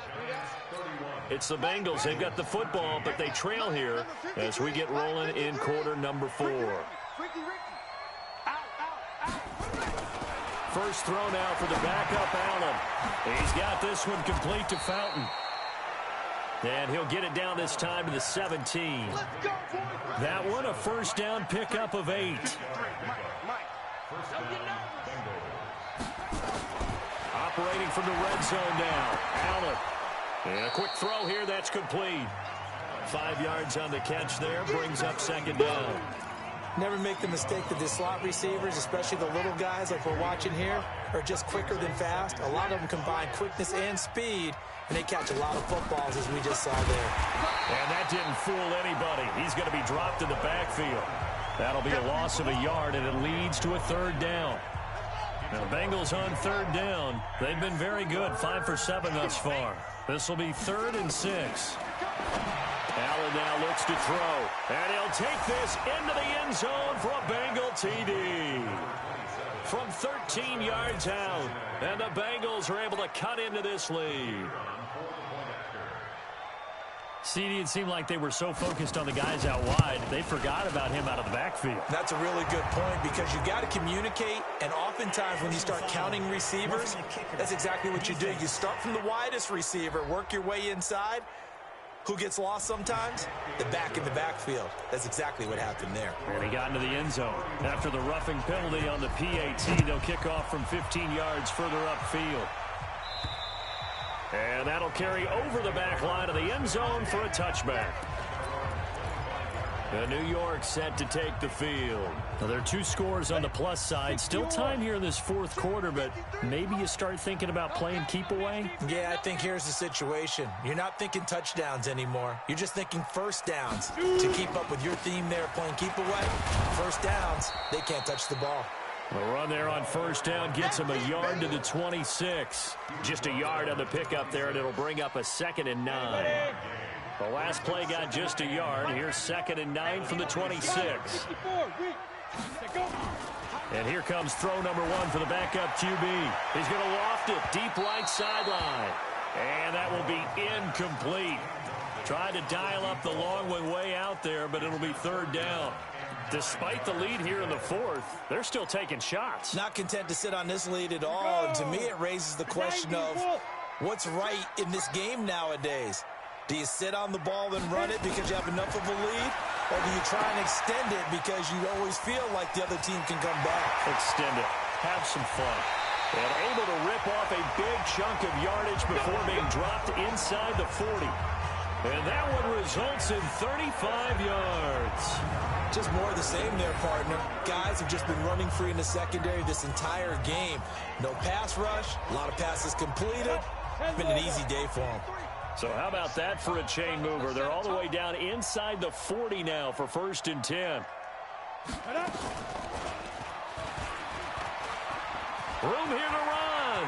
Speaker 2: It's the Bengals. They've got the football, but they trail here as we get rolling in quarter number 4. First throw now for the backup Allen. He's got this one complete to Fountain. And he'll get it down this time to the 17. That one a first down pickup of 8. Operating from the red zone now. Allen. And a quick throw here. That's complete. 5 yards on the catch there. Brings up second down.
Speaker 3: Never make the mistake that the slot receivers, especially the little guys like we're watching here, are just quicker than fast. A lot of them combine quickness and speed, and they catch a lot of footballs, as we just saw there.
Speaker 2: And that didn't fool anybody. He's going to be dropped in the backfield. That'll be a loss of a yard, and it leads to a third down. Now, Bengals on third down. They've been very good, 5 for 7 thus far. This will be 3rd and 6. Allen now looks to throw, and he'll take this into the end zone for a Bengal TD. From 13 yards out, and the Bengals are able to cut into this lead.
Speaker 7: CD, it seemed like they were so focused on the guys out wide, they forgot about him out of the backfield.
Speaker 3: That's a really good point, because you got to communicate, and oftentimes when you start counting receivers, that's exactly what you do. You start from the widest receiver, work your way inside. Who gets lost sometimes? The back in the backfield. That's exactly what happened there.
Speaker 2: And he got into the end zone. After the roughing penalty on the PAT, they'll kick off from 15 yards further upfield. And that'll carry over the back line of the end zone for a touchback. And New York set to take the field.
Speaker 7: Now, there are 2 scores on the plus side. Still time here in this 4th quarter, but maybe you start thinking about playing keep away?
Speaker 3: Yeah, I think here's the situation. You're not thinking touchdowns anymore. You're just thinking first downs. To keep up with your theme there, playing keep away, first downs, they can't touch the ball.
Speaker 2: The run there on first down gets him a yard to the 26. Just a yard on the pickup there, and it'll bring up a 2nd and 9. The last play got just a yard. Here's 2nd and 9 from the 26. And here comes throw number 1 for the backup QB. He's going to loft it deep right sideline. And that will be incomplete. Tried to dial up the long one way out there, but it'll be 3rd down. Despite the lead here in the 4th, they're still taking shots.
Speaker 3: Not content to sit on this lead at all. And to me, it raises the question of what's right in this game nowadays. Do you sit on the ball and run it because you have enough of a lead? Or do you try and extend it because you always feel like the other team can come back?
Speaker 2: Extend it. Have some fun. And able to rip off a big chunk of yardage before being dropped inside the 40. And that one results in 35 yards.
Speaker 3: Just more of the same there, partner. Guys have just been running free in the secondary this entire game. No pass rush, a lot of passes completed. It's been an easy day for them.
Speaker 2: So how about that for a chain mover? They're all the way down inside the 40 now for 1st and 10. Room here to run.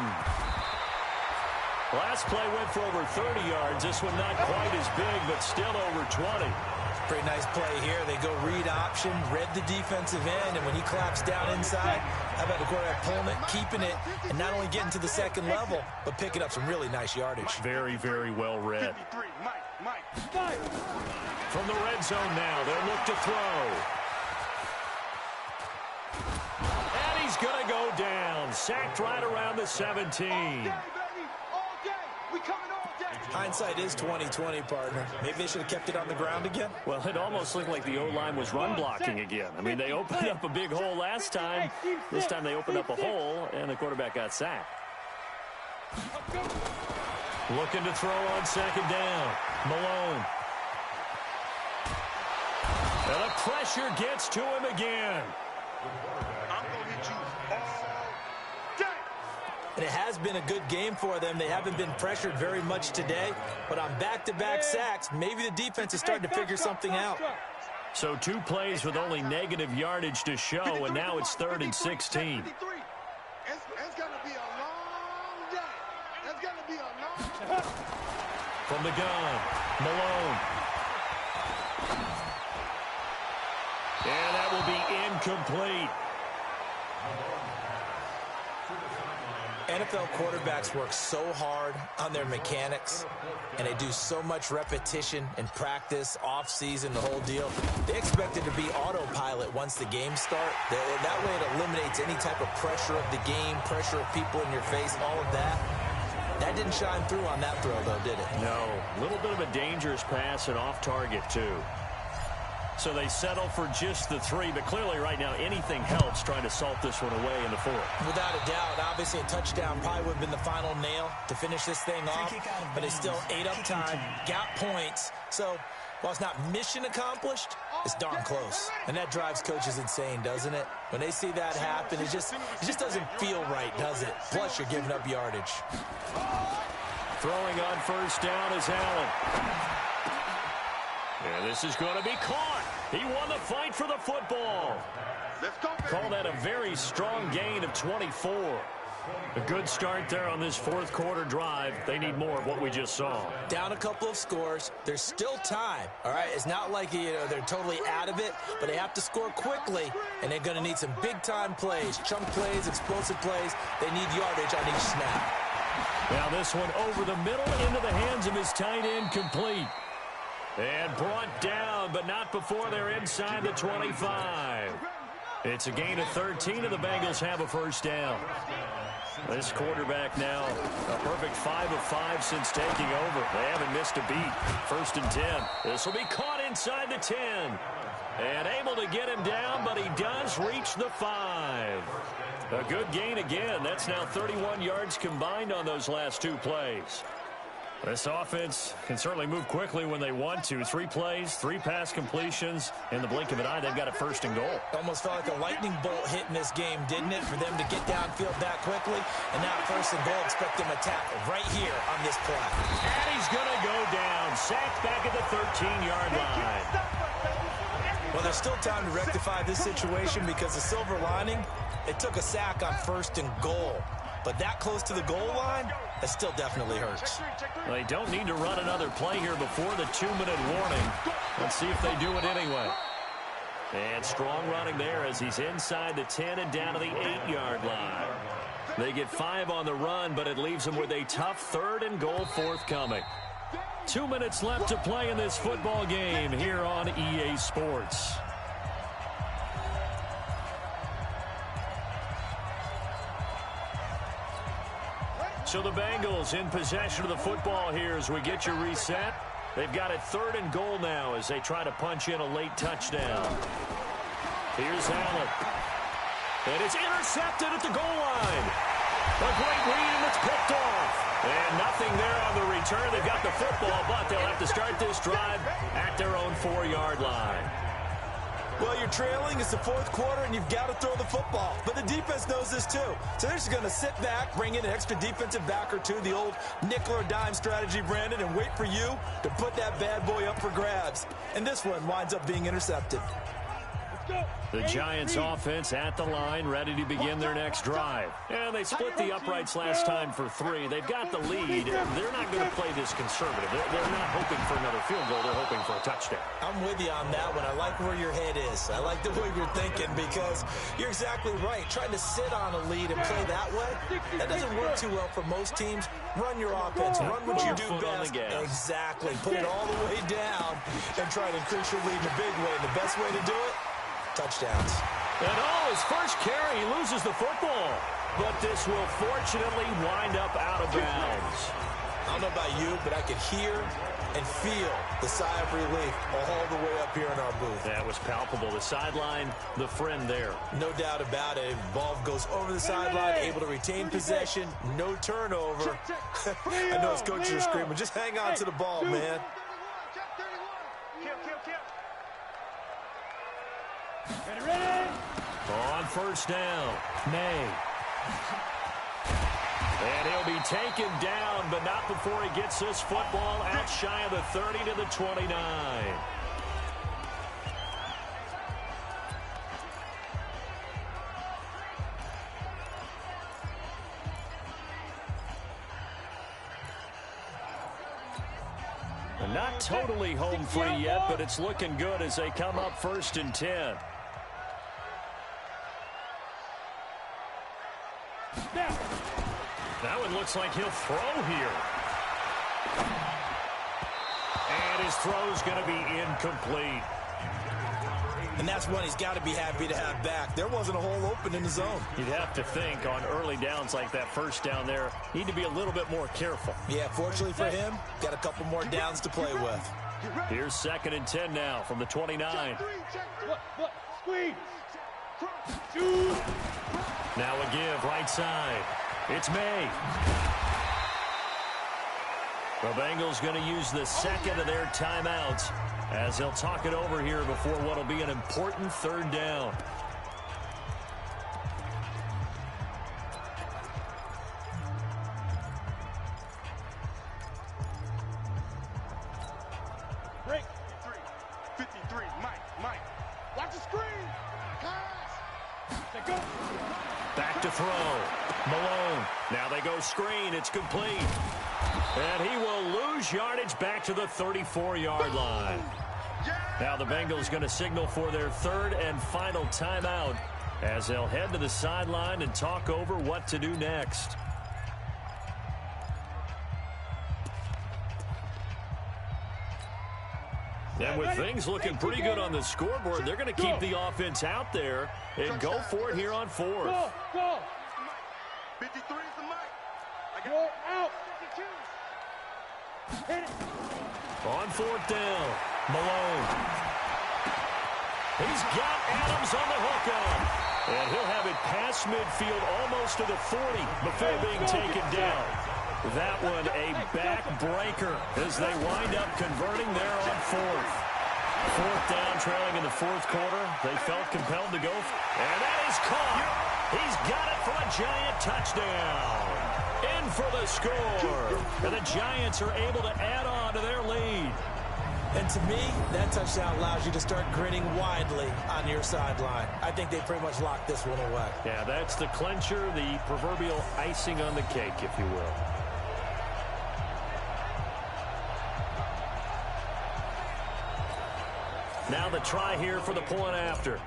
Speaker 2: Last play went for over 30 yards. This one not quite as big, but still over 20.
Speaker 3: Pretty nice play here. They go read option, read the defensive end, and when he claps down inside, how about the quarterback pulling it, keeping it, and not only getting to the 2nd level, but picking up some really nice yardage.
Speaker 2: Very, very well read. From the red zone now, they'll look to throw. And he's going to go down. Sacked right around the 17.
Speaker 3: Hindsight is 20/20, partner. Maybe they should have kept it on the ground again.
Speaker 2: Well, it almost looked like the O-line was run blocking again. I mean, they opened up a big hole last time. This time they opened up a hole, and the quarterback got sacked. Looking to throw on 2nd down. Malone. And the pressure gets to him again.
Speaker 5: I'm going to hit you all day.
Speaker 3: And it has been a good game for them. They haven't been pressured very much today, but on back-to-back sacks, maybe the defense is starting to figure something out.
Speaker 2: So 2 plays with only negative yardage to show, and now it's 3rd and 16.
Speaker 5: It's going to be a long day. It's going to be a long day.
Speaker 2: From the gun, Malone. And that will be incomplete.
Speaker 3: NFL quarterbacks work so hard on their mechanics, and they do so much repetition and practice, off-season, the whole deal. They expect it to be autopilot once the games start. That way it eliminates any type of pressure of the game, pressure of people in your face, all of that. That didn't shine through on that throw, though, did it?
Speaker 2: No. A little bit of a dangerous pass and off target, too. So they settle for just the 3, but clearly right now anything helps trying to salt this one away in the 4th.
Speaker 3: Without a doubt, obviously a touchdown probably would have been the final nail to finish this thing off, but they still ate up time, got points. So While it's not mission accomplished, it's darn close. And that drives coaches insane, doesn't it? When they see that happen, it just doesn't feel right, does it? Plus, you're giving up yardage.
Speaker 2: Throwing on first down is Allen. And this is going to be caught. He won the fight for the football. Call that a very strong gain of 24. A good start there on this fourth quarter drive. They need more of what we just saw.
Speaker 3: Down a couple of scores. There's still time, all right? It's not like they're totally out of it, but they have to score quickly, and they're going to need some big-time plays, chunk plays, explosive plays. They need yardage on each snap.
Speaker 2: Now this one over the middle into the hands of his tight end, complete. And brought down, but not before they're inside the 25. It's a gain of 13, and the Bengals have a first down. This quarterback now, a perfect 5 of 5 since taking over. They haven't missed a beat. First and 10. This will be caught inside the 10. And able to get him down, but he does reach the 5. A good gain again. That's now 31 yards combined on those last 2 plays. This offense can certainly move quickly when they want to. 3 plays, 3 pass completions. In the blink of an eye, they've got a first and goal.
Speaker 3: Almost felt like a lightning bolt hit in this game, didn't it? For them to get downfield that quickly. And now first and goal, expect them to tackle right here on this play.
Speaker 2: And he's going to go down. Sacked back at the 13-yard line.
Speaker 3: Well, there's still time to rectify this situation because the silver lining, it took a sack on first and goal. But that close to the goal line, that still definitely hurts.
Speaker 2: They don't need to run another play here before the 2-minute warning. Let's see if they do it anyway. And strong running there as he's inside the 10 and down to the 8-yard line. They get 5 on the run, but it leaves them with a tough 3rd and goal forthcoming. 2 minutes left to play in this football game here on EA Sports. So the Bengals in possession of the football here as we get you reset. They've got it 3rd and goal now as they try to punch in a late touchdown. Here's Allen. And it's intercepted at the goal line. A great read, and it's picked off. And nothing there on the return. They've got the football, but they'll have to start this drive at their own 4-yard line.
Speaker 3: Well, you're trailing. It's the 4th quarter, and you've got to throw the football. But the defense knows this, too. So they're just going to sit back, bring in an extra defensive back or two, the old nickel or dime strategy, Brandon, and wait for you to put that bad boy up for grabs. And this one winds up being intercepted.
Speaker 2: The Giants offense at the line, ready to begin their next drive. And they split the uprights last time for 3. They've got the lead. They're not going to play this conservative. They're not hoping for another field goal. They're hoping for a touchdown.
Speaker 3: I'm with you on that one. I like where your head is. I like the way you're thinking because you're exactly right. Trying to sit on a lead and play that way, that doesn't work too well for most teams. Run your offense. Run what you do best. Exactly. Put it all the way down and try to increase your lead in a big way. And the best way to do it, touchdowns.
Speaker 2: And his first carry, he loses the football. But this will fortunately wind up out of bounds.
Speaker 3: I don't know about you, but I could hear and feel the sigh of relief all the way up here in our booth.
Speaker 2: That was palpable. The sideline, the friend there.
Speaker 3: No doubt about it. Ball goes over the sideline, able to retain possession, no turnover. I know his coaches are screaming, just hang on to the ball, man.
Speaker 2: On first down, May. And he'll be taken down, but not before he gets this football out shy of the 30 to the 29. And not totally home free yet, but it's looking good as they come up 1st and 10. That one looks like he'll throw here. And his throw's going to be incomplete.
Speaker 3: And that's one he's got to be happy to have back. There wasn't a hole open in the zone.
Speaker 2: You'd have to think on early downs like that first down there, need to be a little bit more careful.
Speaker 3: Yeah, fortunately for him, got a couple more downs to play with.
Speaker 2: Here's 2nd and 10 now from the 29.
Speaker 4: Squeeze.
Speaker 2: Now a give right side. It's May. The Bengals going to use the second of their timeouts as they'll talk it over here before what will be an important third down.
Speaker 5: Break. 53, Mike. Watch the screen. Pass.
Speaker 4: They go.
Speaker 2: Back to throw. Malone. Now they go screen. It's complete. And he will lose yardage back to the 34-yard line. Now the Bengals going to signal for their third and final timeout as they'll head to the sideline and talk over what to do next. And with things looking pretty good on the scoreboard, they're going to keep the offense out there and go for it here on fourth.
Speaker 4: Go.
Speaker 5: 53 is the mic.
Speaker 4: You're out. 52. Hit it.
Speaker 2: On fourth down, Malone. He's got Adams on the hookup. And he'll have it past midfield almost to the 40 before being taken down. That one a backbreaker as they wind up converting there on fourth. Fourth down, trailing in the fourth quarter. They felt compelled to go. And that is caught. He's got it for a Giant touchdown. In for the score. And the Giants are able to add on to their lead.
Speaker 3: And to me, that touchdown allows you to start grinning widely on your sideline. I think they pretty much locked this one away.
Speaker 2: Yeah, that's the clincher, the proverbial icing on the cake, if you will. Now the try here for the point after.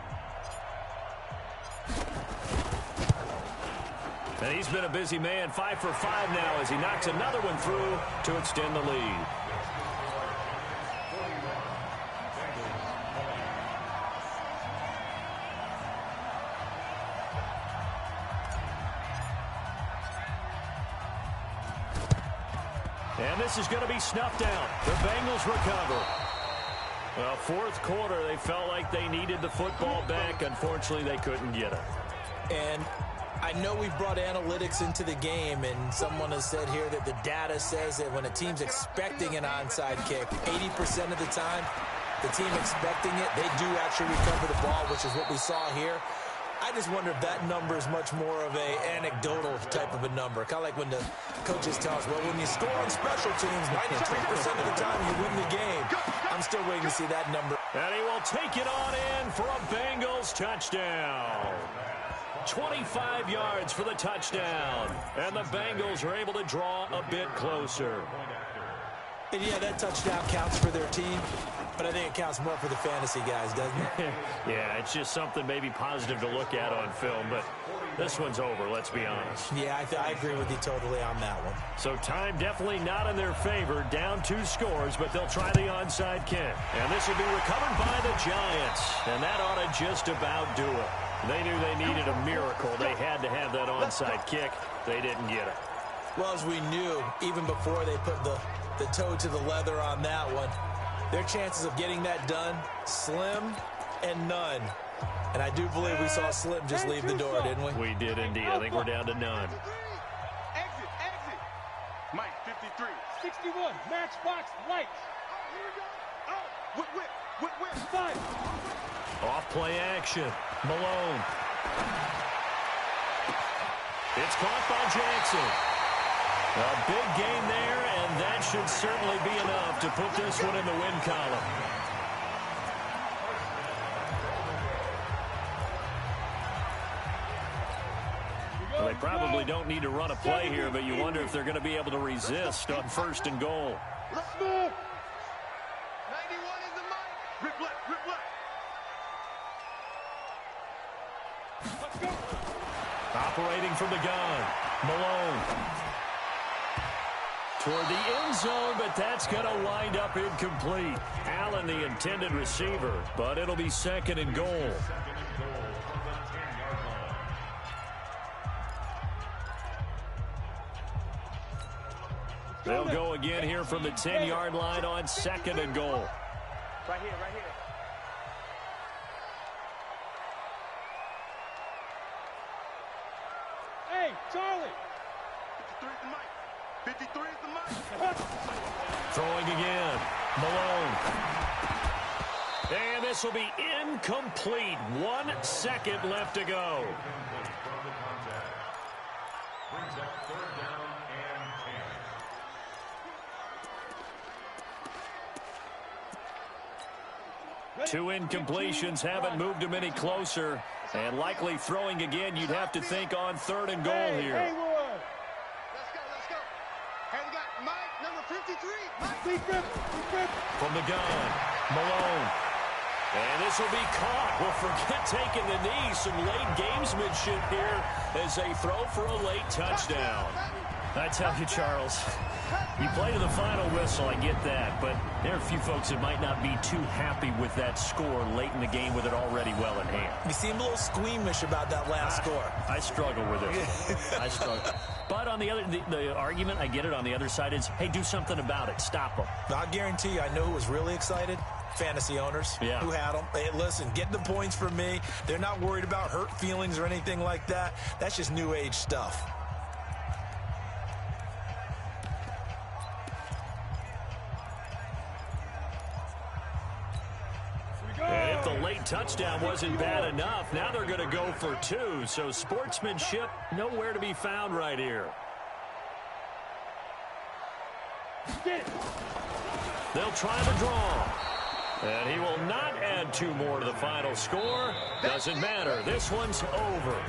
Speaker 2: And he's been a busy man, 5 for 5 now as he knocks another one through to extend the lead. And this is going to be snuffed out. The Bengals recover. Well, fourth quarter, they felt like they needed the football back. Unfortunately, they couldn't get it.
Speaker 3: And I know we've brought analytics into the game, and someone has said here that the data says that when a team's expecting an onside kick, 80% of the time, the team expecting it, they do actually recover the ball, which is what we saw here. I just wonder if that number is much more of a anecdotal type of a number. Kind of like when the coaches tell us, well, when you score on special teams, 93% of the time you win the game. I'm still waiting to see that number.
Speaker 2: And he will take it on in for a Bengals touchdown. 25 yards for the touchdown. And the Bengals are able to draw a bit closer.
Speaker 3: And yeah, that touchdown counts for their team, but I think it counts more for the fantasy guys, doesn't it?
Speaker 2: Yeah, it's just something maybe positive to look at on film, but this one's over, let's be honest.
Speaker 3: Yeah, I agree with you totally on that one.
Speaker 2: So time definitely not in their favor. Down 2 scores, but they'll try the onside kick. And this will be recovered by the Giants, and that ought to just about do it. They knew they needed a miracle. They had to have that onside kick. They didn't get it.
Speaker 3: Well, as we knew, even before they put the toe to the leather on that one, their chances of getting that done, slim and none. And I do believe we saw Slim just leave the door, didn't we?
Speaker 2: We did indeed. I think we're down to none.
Speaker 5: Exit. Mike, 53.
Speaker 4: 61. Matchbox lights.
Speaker 5: Oh, here we go. Oh, whip.
Speaker 4: 5.
Speaker 2: Off play action. Malone. It's caught by Jackson. A big gain there, and that should certainly be enough to put this one in the win column. Well, they probably don't need to run a play here, but you wonder if they're going to be able to resist on 1st and goal.
Speaker 5: Let's move. 91 is the mic. Rip left.
Speaker 4: Let's go.
Speaker 2: Operating from the gun, Malone. Toward the end zone, but that's going to wind up incomplete. Allen, the intended receiver, but it'll be 2nd and goal. They'll go again here from the 10-yard line on 2nd and goal.
Speaker 4: Right here. Hey, Charlie.
Speaker 5: 53 is the mic. 53 is the mark.
Speaker 2: Throwing again. Malone. And this will be incomplete. 1 second left to go. Two incompletions haven't moved him any closer. And likely throwing again, you'd have to think on 3rd and goal here.
Speaker 5: Let's go, let's go. Hey, we got Mike, number 53. Mike.
Speaker 2: From the gun, Malone. And this will be caught. Well, forget taking the knee. Some late gamesmanship here as they throw for a late touchdown.
Speaker 7: I tell you, Charles, you play to the final whistle, I get that, but there are a few folks that might not be too happy with that score late in the game with it already well in hand.
Speaker 3: You seem a little squeamish about that last score.
Speaker 7: I struggle with it. I struggle. But on the other, the argument, I get it, on the other side is, hey, do something about it. Stop them.
Speaker 3: I guarantee you, I know who was really excited. Fantasy owners who had them. Hey, listen, get the points from me. They're not worried about hurt feelings or anything like that. That's just new age stuff.
Speaker 2: And if the late touchdown wasn't bad enough, now they're going to go for 2. So sportsmanship nowhere to be found right here. They'll try the draw. And he will not add 2 more to the final score. Doesn't matter. This one's over.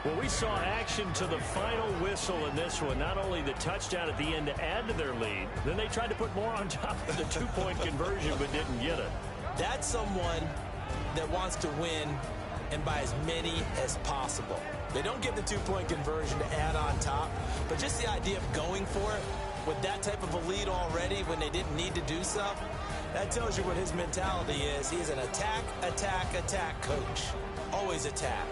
Speaker 2: Well, we saw action to the final whistle in this one. Not only the touchdown at the end to add to their lead, then they tried to put more on top of the 2-point conversion but didn't get it.
Speaker 3: That's someone that wants to win and by as many as possible. They don't get the 2-point conversion to add on top, but just the idea of going for it with that type of a lead already when they didn't need to do so, that tells you what his mentality is. He's an attack, attack, attack coach. Always attack.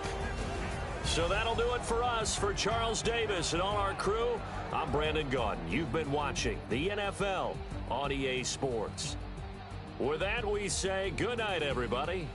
Speaker 2: So that'll do it for us. For Charles Davis and all our crew, I'm Brandon Gaudin. You've been watching the NFL on EA Sports. With that, we say good night, everybody.